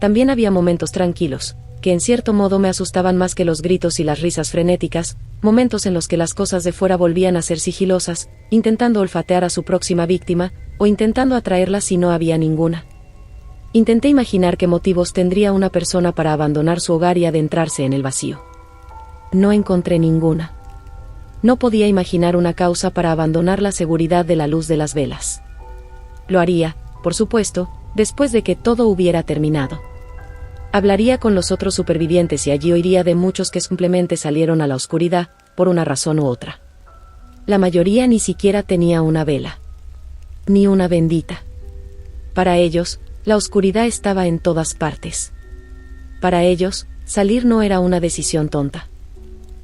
También había momentos tranquilos, que en cierto modo me asustaban más que los gritos y las risas frenéticas, momentos en los que las cosas de fuera volvían a ser sigilosas, intentando olfatear a su próxima víctima, o intentando atraerla si no había ninguna. Intenté imaginar qué motivos tendría una persona para abandonar su hogar y adentrarse en el vacío. No encontré ninguna. No podía imaginar una causa para abandonar la seguridad de la luz de las velas. Lo haría, por supuesto, después de que todo hubiera terminado. Hablaría con los otros supervivientes y allí oiría de muchos que simplemente salieron a la oscuridad, por una razón u otra. la mayoría ni siquiera tenía una vela. Ni una bendita. Para ellos, la oscuridad estaba en todas partes. Para ellos, salir no era una decisión tonta.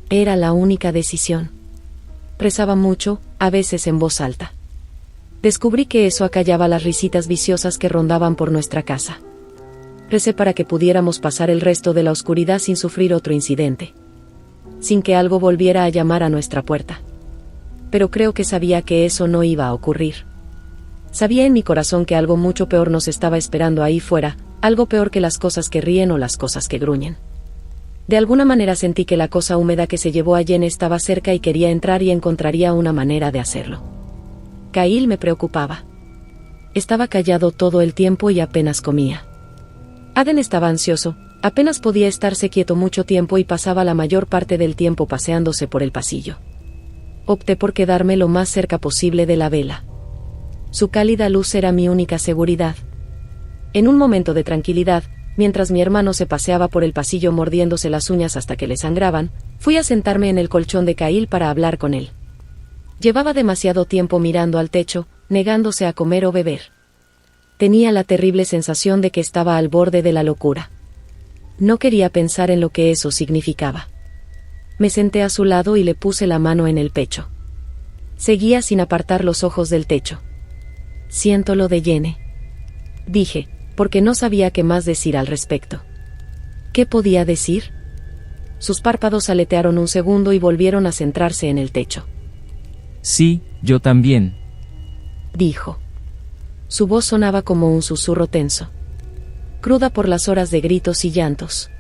Era la única decisión. Rezaba mucho, a veces en voz alta. Descubrí que eso acallaba las risitas viciosas que rondaban por nuestra casa. Recé para que pudiéramos pasar el resto de la oscuridad sin sufrir otro incidente. Sin que algo volviera a llamar a nuestra puerta. Pero creo que sabía que eso no iba a ocurrir. Sabía en mi corazón que algo mucho peor nos estaba esperando ahí fuera, algo peor que las cosas que ríen o las cosas que gruñen. De alguna manera sentí que la cosa húmeda que se llevó a Jen estaba cerca y quería entrar y encontraría una manera de hacerlo. Kyle me preocupaba. Estaba callado todo el tiempo y apenas comía. Aden estaba ansioso, apenas podía estarse quieto mucho tiempo y pasaba la mayor parte del tiempo paseándose por el pasillo. Opté por quedarme lo más cerca posible de la vela. Su cálida luz era mi única seguridad. En un momento de tranquilidad, mientras mi hermano se paseaba por el pasillo mordiéndose las uñas hasta que le sangraban, fui a sentarme en el colchón de Kyle para hablar con él. Llevaba demasiado tiempo mirando al techo, negándose a comer o beber. Tenía la terrible sensación de que estaba al borde de la locura. No quería pensar en lo que eso significaba. Me senté a su lado y le puse la mano en el pecho. Seguía sin apartar los ojos del techo. Siento lo de Jenny, dije, porque no sabía qué más decir al respecto. ¿Qué podía decir? Sus párpados aletearon un segundo y volvieron a centrarse en el techo. Sí, yo también, dijo. Su voz sonaba como un susurro tenso. Cruda por las horas de gritos y llantos.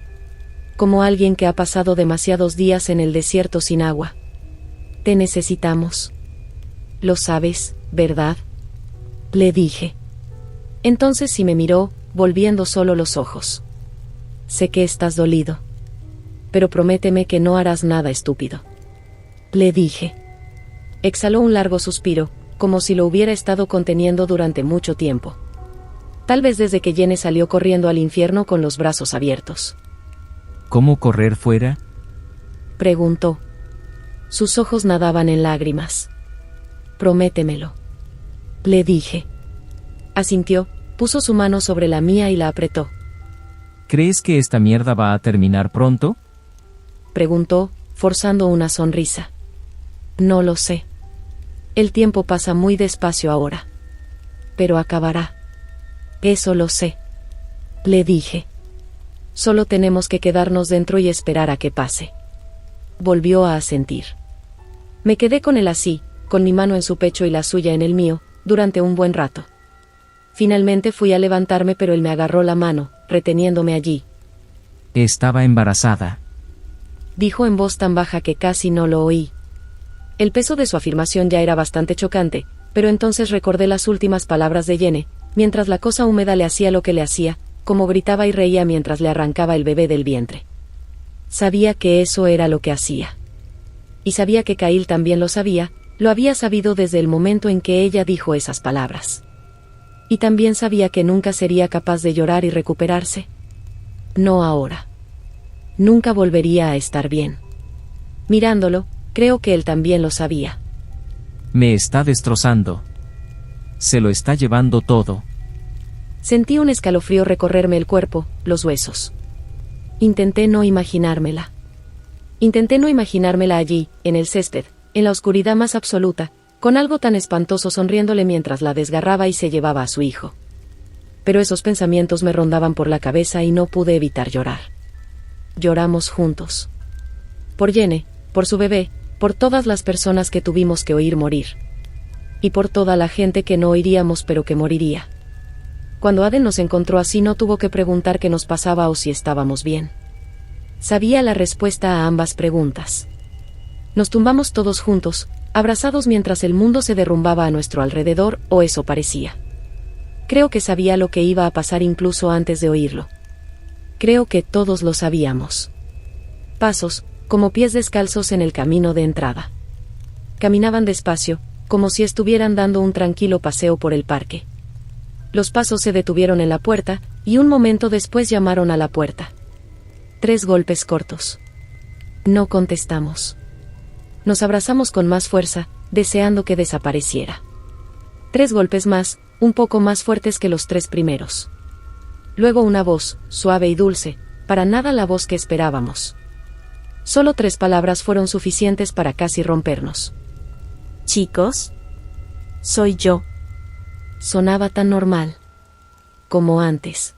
Como alguien que ha pasado demasiados días en el desierto sin agua. Te necesitamos. Lo sabes, ¿verdad? Le dije. Entonces sí me miró, volviendo solo los ojos. Sé que estás dolido. Pero prométeme que no harás nada estúpido. Le dije. Exhaló un largo suspiro, como si lo hubiera estado conteniendo durante mucho tiempo. Tal vez desde que Jenny salió corriendo al infierno con los brazos abiertos. ¿Cómo correr fuera? Preguntó. Sus ojos nadaban en lágrimas. Prométemelo. Le dije. Asintió, puso su mano sobre la mía y la apretó. ¿Crees que esta mierda va a terminar pronto? Preguntó, forzando una sonrisa. No lo sé. El tiempo pasa muy despacio ahora. Pero acabará. Eso lo sé. Le dije. Solo tenemos que quedarnos dentro y esperar a que pase. Volvió a asentir. Me quedé con él así, con mi mano en su pecho y la suya en el mío, durante un buen rato. Finalmente fui a levantarme, pero él me agarró la mano, reteniéndome allí. Estaba embarazada, dijo en voz tan baja que casi no lo oí. El peso de su afirmación ya era bastante chocante, pero entonces recordé las últimas palabras de Jenny, mientras la cosa húmeda le hacía lo que le hacía, como gritaba y reía mientras le arrancaba el bebé del vientre. Sabía que eso era lo que hacía. Y sabía que Kyle también lo sabía, lo había sabido desde el momento en que ella dijo esas palabras. Y también sabía que nunca sería capaz de llorar y recuperarse. No ahora. Nunca volvería a estar bien. Mirándolo, creo que él también lo sabía. Me está destrozando. Se lo está llevando todo. Sentí un escalofrío recorrerme el cuerpo, los huesos. Intenté no imaginármela. Intenté no imaginármela allí, en el césped, en la oscuridad más absoluta, con algo tan espantoso sonriéndole mientras la desgarraba y se llevaba a su hijo. Pero esos pensamientos me rondaban por la cabeza y no pude evitar llorar. Lloramos juntos. Por Jenny, por su bebé, por todas las personas que tuvimos que oír morir. Y por toda la gente que no oiríamos pero que moriría. Cuando Aden nos encontró así no tuvo que preguntar qué nos pasaba o si estábamos bien. Sabía la respuesta a ambas preguntas. Nos tumbamos todos juntos, abrazados mientras el mundo se derrumbaba a nuestro alrededor, o eso parecía. Creo que sabía lo que iba a pasar incluso antes de oírlo. Creo que todos lo sabíamos. Pasos, como pies descalzos en el camino de entrada. Caminaban despacio, como si estuvieran dando un tranquilo paseo por el parque. Los pasos se detuvieron en la puerta, y un momento después llamaron a la puerta. 3 golpes cortos. No contestamos. Nos abrazamos con más fuerza, deseando que desapareciera. 3 golpes más, un poco más fuertes que los 3 primeros. Luego una voz, suave y dulce, para nada la voz que esperábamos. Solo 3 palabras fueron suficientes para casi rompernos. Chicos, soy yo. Sonaba tan normal. Como antes.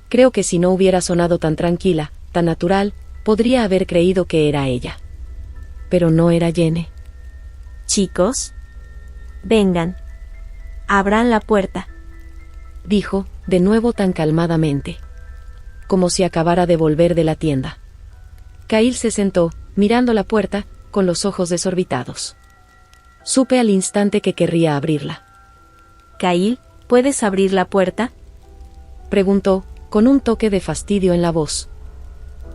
Creo que si no hubiera sonado tan tranquila, tan natural, podría haber creído que era ella. Pero no era Jenny. Chicos, vengan. Abran la puerta. Dijo, de nuevo tan calmadamente. Como si acabara de volver de la tienda. Kyle se sentó, mirando la puerta, con los ojos desorbitados. Supe al instante que querría abrirla. Kyle, ¿puedes abrir la puerta? Preguntó, con un toque de fastidio en la voz.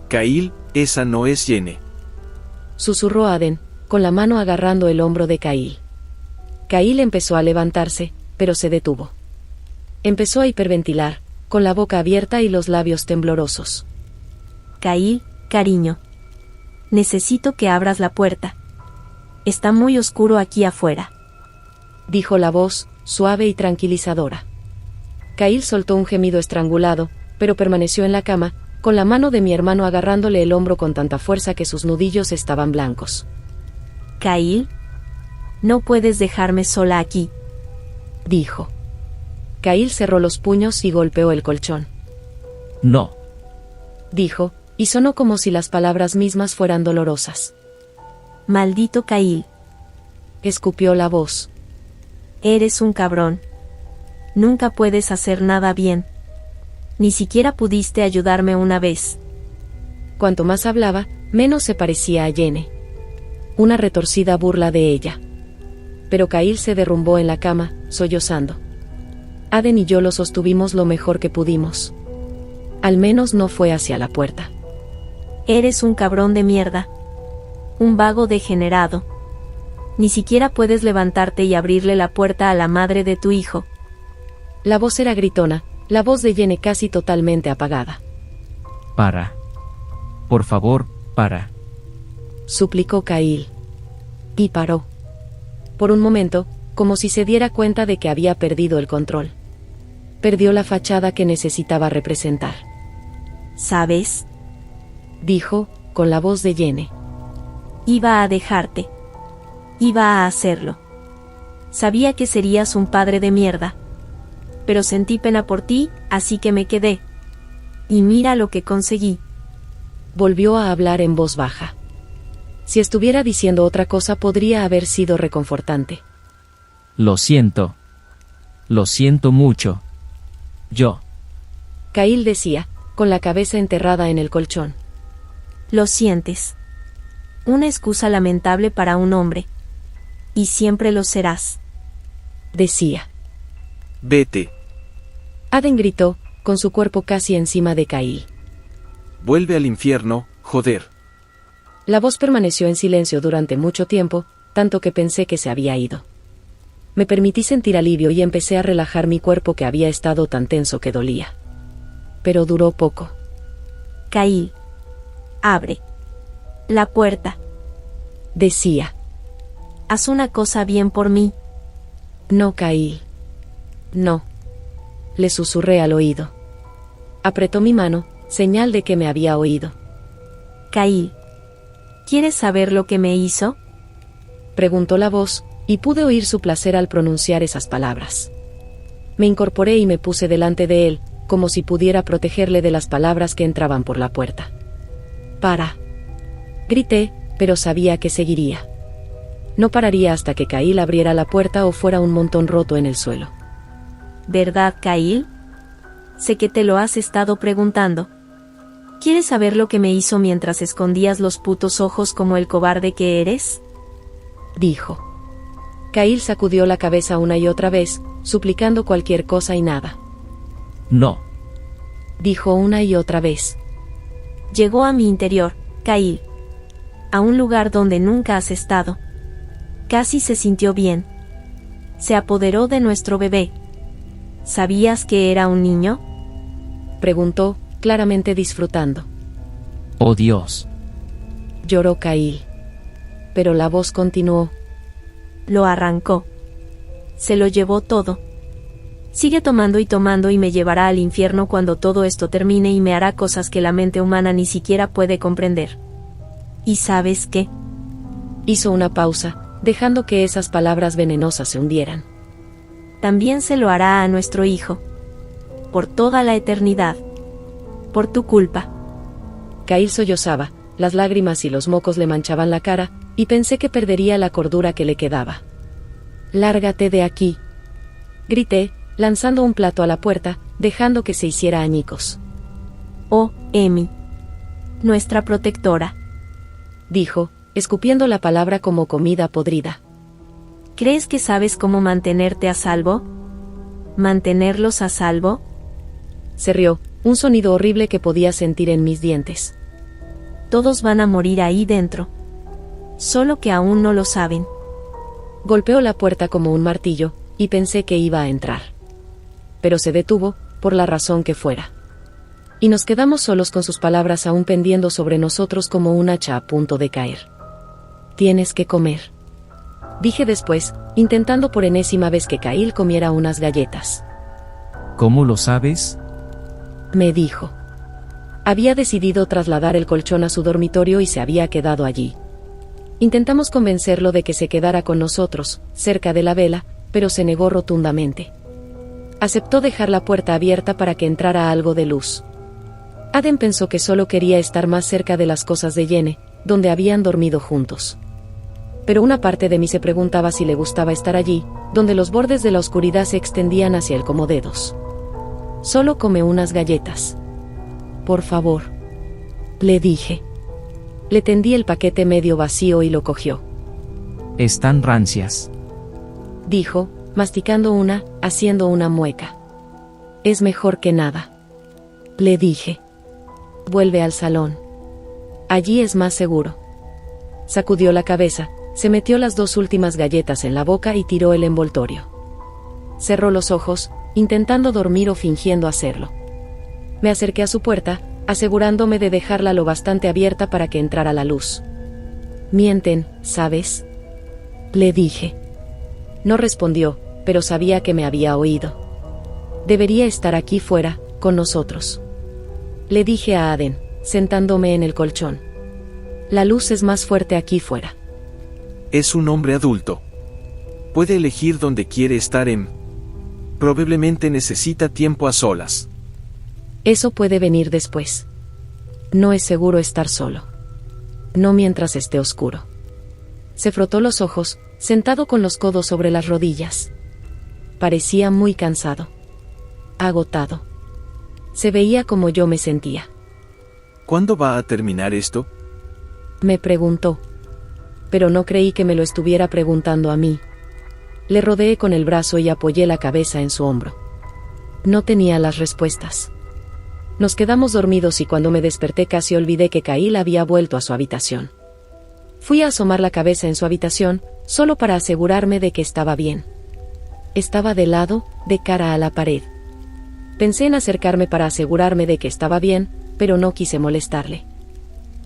Kyle, esa no es Jenny. Susurró Aden, con la mano agarrando el hombro de Kyle. Kyle empezó a levantarse, pero se detuvo. Empezó a hiperventilar, con la boca abierta y los labios temblorosos. Kyle, cariño. Necesito que abras la puerta. Está muy oscuro aquí afuera. Dijo la voz, suave y tranquilizadora. Kyle soltó un gemido estrangulado, pero permaneció en la cama, con la mano de mi hermano agarrándole el hombro con tanta fuerza que sus nudillos estaban blancos. Kyle, no puedes dejarme sola aquí, dijo. Kyle cerró los puños y golpeó el colchón. No. Dijo, y sonó como si las palabras mismas fueran dolorosas. Maldito Kyle. Escupió la voz. Eres un cabrón. Nunca puedes hacer nada bien. Ni siquiera pudiste ayudarme una vez. Cuanto más hablaba, menos se parecía a Jenny. Una retorcida burla de ella. Pero Kyle se derrumbó en la cama, sollozando. Aden y yo lo sostuvimos lo mejor que pudimos. Al menos no fue hacia la puerta. Eres un cabrón de mierda. Un vago degenerado. Ni siquiera puedes levantarte y abrirle la puerta a la madre de tu hijo. La voz era gritona, la voz de Jenny casi totalmente apagada. Para. Por favor, para. Suplicó Kyle. Y paró. Por un momento, como si se diera cuenta de que había perdido el control. Perdió la fachada que necesitaba representar. ¿Sabes? Dijo, con la voz de Jenny. Iba a dejarte. Iba a hacerlo. Sabía que serías un padre de mierda. Pero sentí pena por ti, así que me quedé. Y mira lo que conseguí. Volvió a hablar en voz baja. Si estuviera diciendo otra cosa podría haber sido reconfortante. Lo siento. Lo siento mucho. Yo. Kyle decía, con la cabeza enterrada en el colchón. Lo sientes. Una excusa lamentable para un hombre. Y siempre lo serás. Decía. Vete. Aden gritó, con su cuerpo casi encima de Kyle. Vuelve al infierno, joder. La voz permaneció en silencio durante mucho tiempo, tanto que pensé que se había ido. Me permití sentir alivio y empecé a relajar mi cuerpo que había estado tan tenso que dolía. Pero duró poco. Kyle. Abre. La puerta. Decía. Haz una cosa bien por mí. No, Kyle. No. Le susurré al oído. Apretó mi mano, señal de que me había oído. Kyle. ¿Quieres saber lo que me hizo? Preguntó la voz, y pude oír su placer al pronunciar esas palabras. Me incorporé y me puse delante de él, como si pudiera protegerle de las palabras que entraban por la puerta. Para. Grité, pero sabía que seguiría. No pararía hasta que Kyle abriera la puerta o fuera un montón roto en el suelo. ¿Verdad, Kyle? Sé que te lo has estado preguntando. ¿Quieres saber lo que me hizo mientras escondías los putos ojos como el cobarde que eres? Dijo. Kyle sacudió la cabeza una y otra vez, suplicando cualquier cosa y nada. No. Dijo una y otra vez. Llegó a mi interior, Kyle. A un lugar donde nunca has estado. Casi se sintió bien. Se apoderó de nuestro bebé. ¿Sabías que era un niño? Preguntó, claramente disfrutando. Oh Dios. Lloró Kyle. pero la voz continuó. Lo arrancó. Se lo llevó todo. Sigue tomando y me llevará al infierno cuando todo esto termine y me hará cosas que la mente humana ni siquiera puede comprender. ¿Y sabes qué? Hizo una pausa, dejando que esas palabras venenosas se hundieran. También se lo hará a nuestro hijo. Por toda la eternidad. Por tu culpa. Caíl sollozaba, las lágrimas y los mocos le manchaban la cara, y pensé que perdería la cordura que le quedaba. «Lárgate de aquí», grité, lanzando un plato a la puerta, dejando que se hiciera añicos. «Oh, Emi. Nuestra protectora», dijo, escupiendo la palabra como comida podrida. «¿Crees que sabes cómo mantenerte a salvo? ¿Mantenerlos a salvo?» Se rió, un sonido horrible que podía sentir en mis dientes. «Todos van a morir ahí dentro. Solo que aún no lo saben». Golpeó la puerta como un martillo, y pensé que iba a entrar. Pero se detuvo, por la razón que fuera. Y nos quedamos solos con sus palabras aún pendiendo sobre nosotros como un hacha a punto de caer. «Tienes que comer», dije después, intentando por enésima vez que Caíl comiera unas galletas. ¿Cómo lo sabes? Me dijo. Había decidido trasladar el colchón a su dormitorio y se había quedado allí. Intentamos convencerlo de que se quedara con nosotros, cerca de la vela, pero se negó rotundamente. Aceptó dejar la puerta abierta para que entrara algo de luz. Aden pensó que solo quería estar más cerca de las cosas de Yene, donde habían dormido juntos. Pero una parte de mí se preguntaba si le gustaba estar allí, donde los bordes de la oscuridad se extendían hacia él como dedos. «Solo come unas galletas. Por favor», le dije. Le tendí el paquete medio vacío y lo cogió. Están rancias, dijo, masticando una, haciendo una mueca. «Es mejor que nada», le dije. «Vuelve al salón. Allí es más seguro». Sacudió la cabeza, se metió las 2 últimas galletas en la boca y tiró el envoltorio. Cerró los ojos, intentando dormir o fingiendo hacerlo. Me acerqué a su puerta, asegurándome de dejarla lo bastante abierta para que entrara la luz. «Mienten, ¿sabes?», le dije. No respondió, pero sabía que me había oído. «Debería estar aquí fuera, con nosotros», le dije a Aden, sentándome en el colchón. «La luz es más fuerte aquí fuera». Es un hombre adulto. Puede elegir dónde quiere estar Probablemente necesita tiempo a solas. Eso puede venir después. No es seguro estar solo. No mientras esté oscuro. Se frotó los ojos, sentado con los codos sobre las rodillas. Parecía muy cansado. Agotado. Se veía como yo me sentía. ¿Cuándo va a terminar esto?, me preguntó. Pero no creí que me lo estuviera preguntando a mí. Le rodeé con el brazo y apoyé la cabeza en su hombro. No tenía las respuestas. Nos quedamos dormidos y cuando me desperté casi olvidé que Caíl había vuelto a su habitación. Fui a asomar la cabeza en su habitación, solo para asegurarme de que estaba bien. Estaba de lado, de cara a la pared. Pensé en acercarme para asegurarme de que estaba bien, pero no quise molestarle.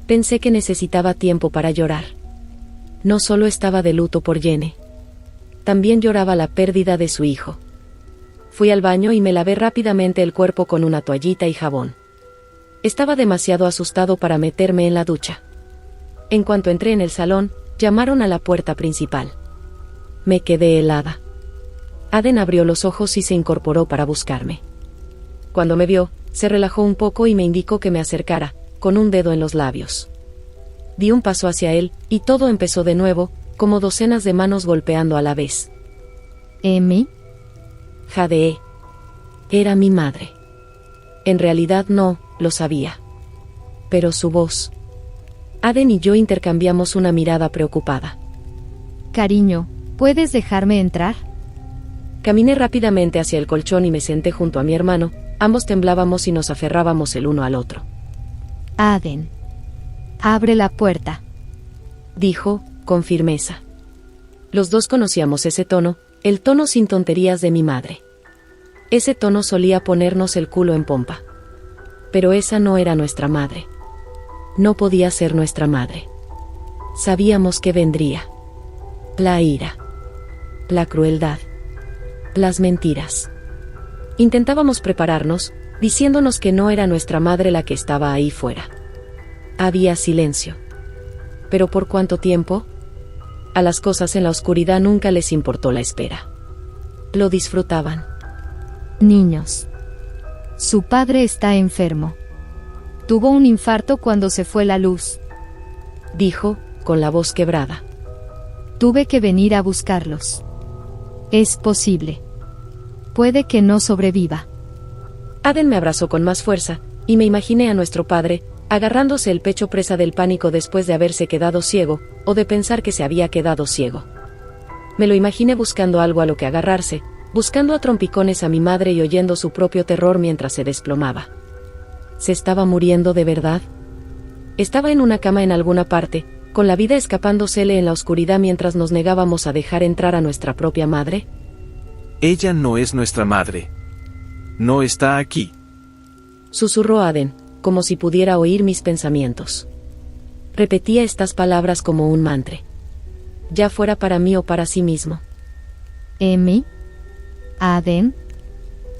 Pensé que necesitaba tiempo para llorar. No solo estaba de luto por Yene. También lloraba la pérdida de su hijo. Fui al baño y me lavé rápidamente el cuerpo con una toallita y jabón. Estaba demasiado asustado para meterme en la ducha. En cuanto entré en el salón, llamaron a la puerta principal. Me quedé helada. Aden abrió los ojos y se incorporó para buscarme. Cuando me vio, se relajó un poco y me indicó que me acercara, con un dedo en los labios. Di un paso hacia él, y todo empezó de nuevo, como docenas de manos golpeando a la vez. ¿Emi? Jadeé. Era mi madre. En realidad no, lo sabía. Pero su voz. Aden y yo intercambiamos una mirada preocupada. Cariño, ¿puedes dejarme entrar? Caminé rápidamente hacia el colchón y me senté junto a mi hermano, ambos temblábamos y nos aferrábamos el uno al otro. Aden. Abre la puerta, dijo, con firmeza. Los dos conocíamos ese tono, el tono sin tonterías de mi madre. Ese tono solía ponernos el culo en pompa. Pero esa no era nuestra madre. No podía ser nuestra madre. Sabíamos que vendría. La ira. La crueldad. Las mentiras. Intentábamos prepararnos, diciéndonos que no era nuestra madre la que estaba ahí fuera. Había silencio. ¿Pero por cuánto tiempo? A las cosas en la oscuridad nunca les importó la espera. Lo disfrutaban. Niños. Su padre está enfermo. Tuvo un infarto cuando se fue la luz. Dijo, con la voz quebrada. Tuve que venir a buscarlos. Es posible. Puede que no sobreviva. Aden me abrazó con más fuerza, y me imaginé a nuestro padre, agarrándose el pecho presa del pánico después de haberse quedado ciego, o de pensar que se había quedado ciego. Me lo imaginé buscando algo a lo que agarrarse, buscando a trompicones a mi madre y oyendo su propio terror mientras se desplomaba. ¿Se estaba muriendo de verdad? Estaba en una cama en alguna parte, con la vida escapándosele en la oscuridad mientras nos negábamos a dejar entrar a nuestra propia madre. Ella no es nuestra madre. No está aquí. Susurró Aden, como si pudiera oír mis pensamientos. Repetía estas palabras como un mantra. Ya fuera para mí o para sí mismo. Emi. Aden.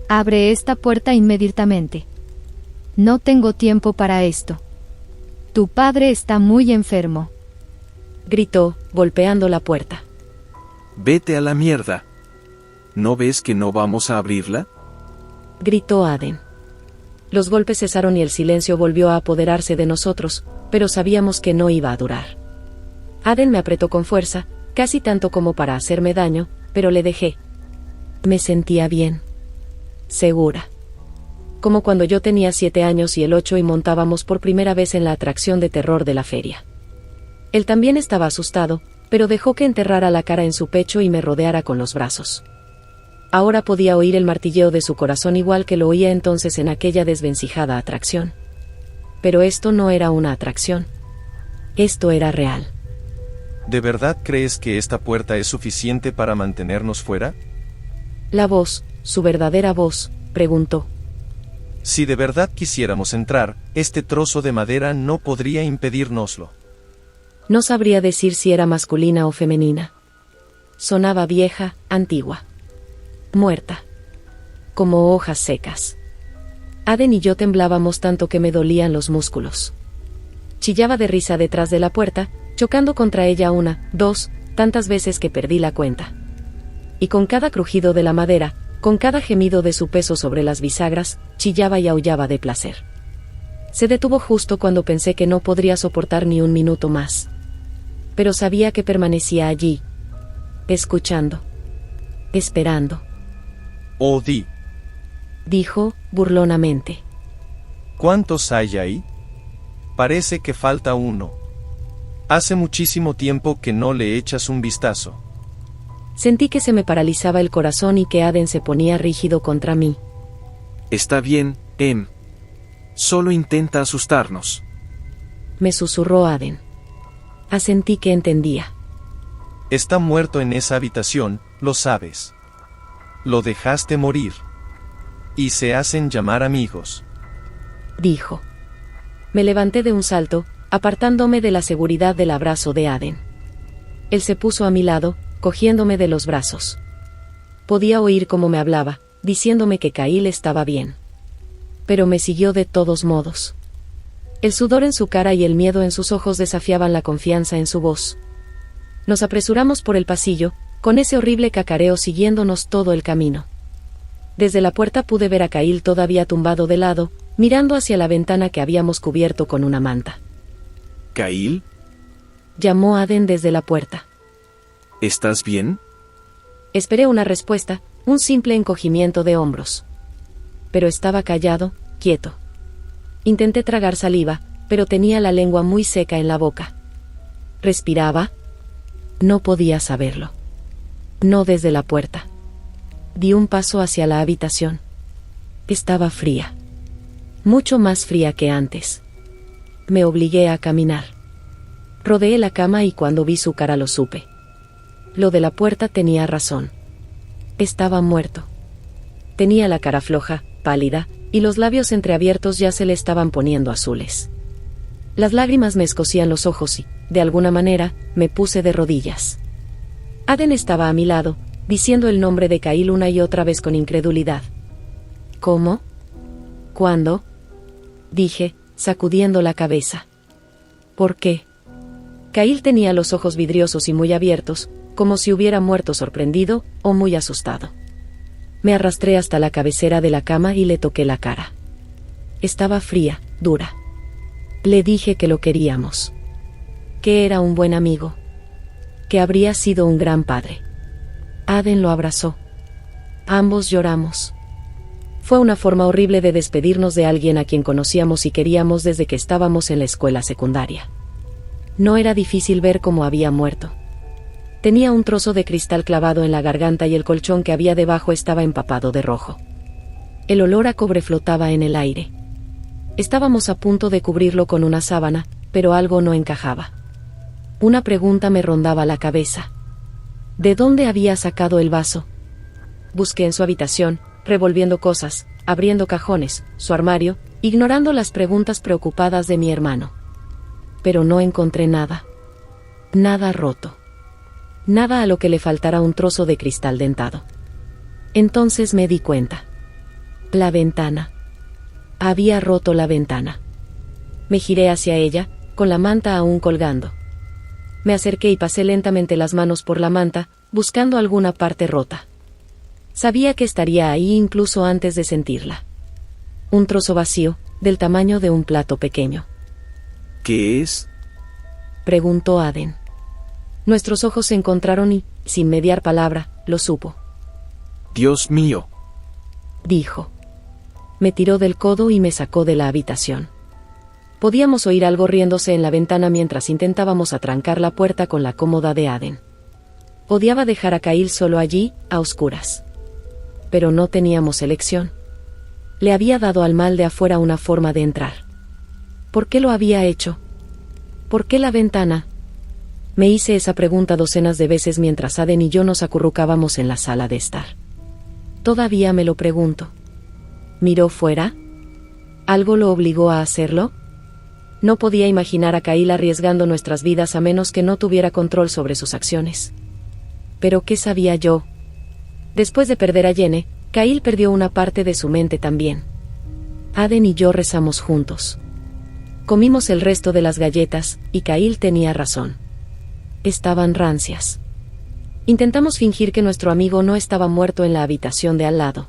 Abre esta puerta inmediatamente. No tengo tiempo para esto. Tu padre está muy enfermo. Gritó, golpeando la puerta. Vete a la mierda. ¿No ves que no vamos a abrirla? Gritó Aden. Los golpes cesaron y el silencio volvió a apoderarse de nosotros, pero sabíamos que no iba a durar. Aden me apretó con fuerza, casi tanto como para hacerme daño, pero le dejé. Me sentía bien. Segura. Como cuando yo tenía 7 años y él 8 y montábamos por primera vez en la atracción de terror de la feria. Él también estaba asustado, pero dejó que enterrara la cara en su pecho y me rodeara con los brazos. Ahora podía oír el martilleo de su corazón igual que lo oía entonces en aquella desvencijada atracción. Pero esto no era una atracción. Esto era real. ¿De verdad crees que esta puerta es suficiente para mantenernos fuera? La voz, su verdadera voz, preguntó. Si de verdad quisiéramos entrar, este trozo de madera no podría impedírnoslo. No sabría decir si era masculina o femenina. Sonaba vieja, antigua. Muerta. Como hojas secas. Aden y yo temblábamos tanto que me dolían los músculos. Chillaba de risa detrás de la puerta, chocando contra ella 1, 2, tantas veces que perdí la cuenta. Y con cada crujido de la madera, con cada gemido de su peso sobre las bisagras, chillaba y aullaba de placer. Se detuvo justo cuando pensé que no podría soportar ni un minuto más. Pero sabía que permanecía allí, escuchando, esperando. Oh, Dijo, burlonamente. ¿Cuántos hay ahí? Parece que falta uno. Hace muchísimo tiempo que no le echas un vistazo. Sentí que se me paralizaba el corazón y que Aden se ponía rígido contra mí. Está bien, Em. Solo intenta asustarnos. Me susurró Aden. Asentí que entendía. Está muerto en esa habitación, lo sabes. Lo dejaste morir. Y se hacen llamar amigos. Dijo. Me levanté de un salto, apartándome de la seguridad del abrazo de Aden. Él se puso a mi lado, cogiéndome de los brazos. Podía oír cómo me hablaba, diciéndome que Kyle estaba bien. Pero me siguió de todos modos. El sudor en su cara y el miedo en sus ojos desafiaban la confianza en su voz. Nos apresuramos por el pasillo, con ese horrible cacareo siguiéndonos todo el camino. Desde la puerta pude ver a Kyle todavía tumbado de lado, mirando hacia la ventana que habíamos cubierto con una manta. ¿Kyle? Llamó Aden desde la puerta. ¿Estás bien? Esperé una respuesta, un simple encogimiento de hombros. Pero estaba callado, quieto. Intenté tragar saliva, pero tenía la lengua muy seca en la boca. ¿Respiraba? No podía saberlo. No desde la puerta. Di un paso hacia la habitación. Estaba fría. Mucho más fría que antes. Me obligué a caminar. Rodeé la cama y cuando vi su cara lo supe. Lo de la puerta tenía razón. Estaba muerto. Tenía la cara floja, pálida, y los labios entreabiertos ya se le estaban poniendo azules. Las lágrimas me escocían los ojos y, de alguna manera, me puse de rodillas. Aden estaba a mi lado, diciendo el nombre de Cail una y otra vez con incredulidad. ¿Cómo? ¿Cuándo? Dije, sacudiendo la cabeza. ¿Por qué? Cail tenía los ojos vidriosos y muy abiertos, como si hubiera muerto sorprendido o muy asustado. Me arrastré hasta la cabecera de la cama y le toqué la cara. Estaba fría, dura. Le dije que lo queríamos. Que era un buen amigo. Que habría sido un gran padre. Aden lo abrazó. Ambos lloramos. Fue una forma horrible de despedirnos de alguien a quien conocíamos y queríamos desde que estábamos en la escuela secundaria. No era difícil ver cómo había muerto. Tenía un trozo de cristal clavado en la garganta y el colchón que había debajo estaba empapado de rojo. El olor a cobre flotaba en el aire. Estábamos a punto de cubrirlo con una sábana, pero algo no encajaba. Una pregunta me rondaba la cabeza. ¿De dónde había sacado el vaso? Busqué en su habitación, revolviendo cosas, abriendo cajones, su armario, ignorando las preguntas preocupadas de mi hermano. Pero no encontré nada. Nada roto. Nada a lo que le faltara un trozo de cristal dentado. Entonces me di cuenta. La ventana. Había roto la ventana. Me giré hacia ella, con la manta aún colgando. Me acerqué y pasé lentamente las manos por la manta, buscando alguna parte rota. Sabía que estaría ahí incluso antes de sentirla. Un trozo vacío, del tamaño de un plato pequeño. ¿Qué es? Preguntó Aden. Nuestros ojos se encontraron y, sin mediar palabra, lo supo. Dios mío, dijo. Me tiró del codo y me sacó de la habitación. Podíamos oír algo riéndose en la ventana mientras intentábamos atrancar la puerta con la cómoda de Aden. Odiaba dejar a Cail solo allí, a oscuras. Pero no teníamos elección. Le había dado al mal de afuera una forma de entrar. ¿Por qué lo había hecho? ¿Por qué la ventana? Me hice esa pregunta docenas de veces mientras Aden y yo nos acurrucábamos en la sala de estar. Todavía me lo pregunto. ¿Miró fuera? ¿Algo lo obligó a hacerlo? No podía imaginar a Cail arriesgando nuestras vidas a menos que no tuviera control sobre sus acciones. Pero ¿qué sabía yo? Después de perder a Yene, Cail perdió una parte de su mente también. Aden y yo rezamos juntos. Comimos el resto de las galletas, y Cail tenía razón. Estaban rancias. Intentamos fingir que nuestro amigo no estaba muerto en la habitación de al lado.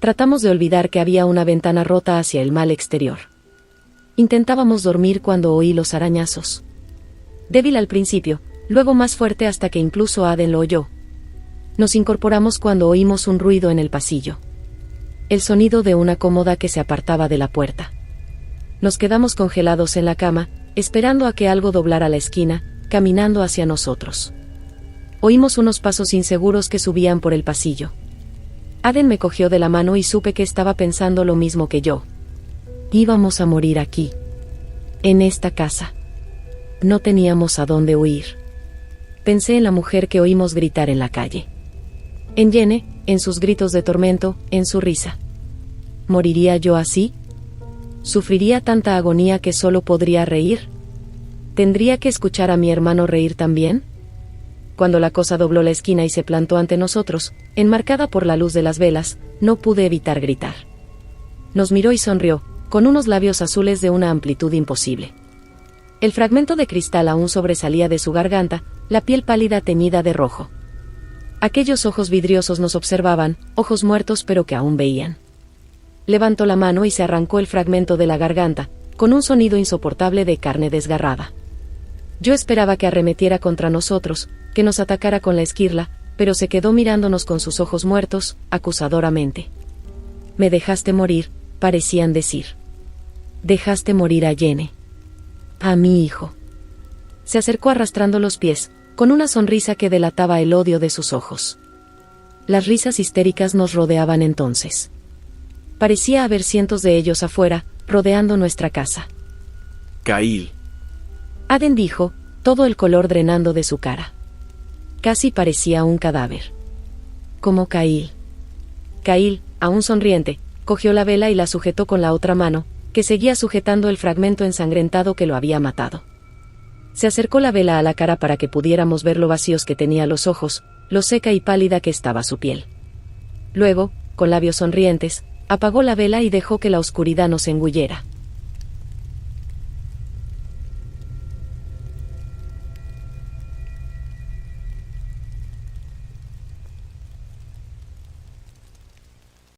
Tratamos de olvidar que había una ventana rota hacia el mal exterior. Intentábamos dormir cuando oí los arañazos. Débil al principio, luego más fuerte hasta que incluso Aden lo oyó. Nos incorporamos cuando oímos un ruido en el pasillo. El sonido de una cómoda que se apartaba de la puerta. Nos quedamos congelados en la cama, esperando a que algo doblara la esquina, caminando hacia nosotros. Oímos unos pasos inseguros que subían por el pasillo. Aden me cogió de la mano y supe que estaba pensando lo mismo que yo. Íbamos a morir aquí. En esta casa. No teníamos a dónde huir. Pensé en la mujer que oímos gritar en la calle. En Yene, en sus gritos de tormento, en su risa. ¿Moriría yo así? ¿Sufriría tanta agonía que solo podría reír? ¿Tendría que escuchar a mi hermano reír también? Cuando la cosa dobló la esquina y se plantó ante nosotros, enmarcada por la luz de las velas, no pude evitar gritar. Nos miró y sonrió, con unos labios azules de una amplitud imposible. El fragmento de cristal aún sobresalía de su garganta, la piel pálida teñida de rojo. Aquellos ojos vidriosos nos observaban, ojos muertos pero que aún veían. Levantó la mano y se arrancó el fragmento de la garganta, con un sonido insoportable de carne desgarrada. Yo esperaba que arremetiera contra nosotros, que nos atacara con la esquirla, pero se quedó mirándonos con sus ojos muertos, acusadoramente. «Me dejaste morir», parecían decir. «Dejaste morir a Yene. A mi hijo». Se acercó arrastrando los pies, con una sonrisa que delataba el odio de sus ojos. Las risas histéricas nos rodeaban entonces. Parecía haber cientos de ellos afuera, rodeando nuestra casa. Cail. Aden dijo, todo el color drenando de su cara. Casi parecía un cadáver. Como Cail. Cail, aún sonriente, cogió la vela y la sujetó con la otra mano, que seguía sujetando el fragmento ensangrentado que lo había matado. Se acercó la vela a la cara para que pudiéramos ver lo vacíos que tenía los ojos, lo seca y pálida que estaba su piel. Luego, con labios sonrientes, apagó la vela y dejó que la oscuridad nos engullera.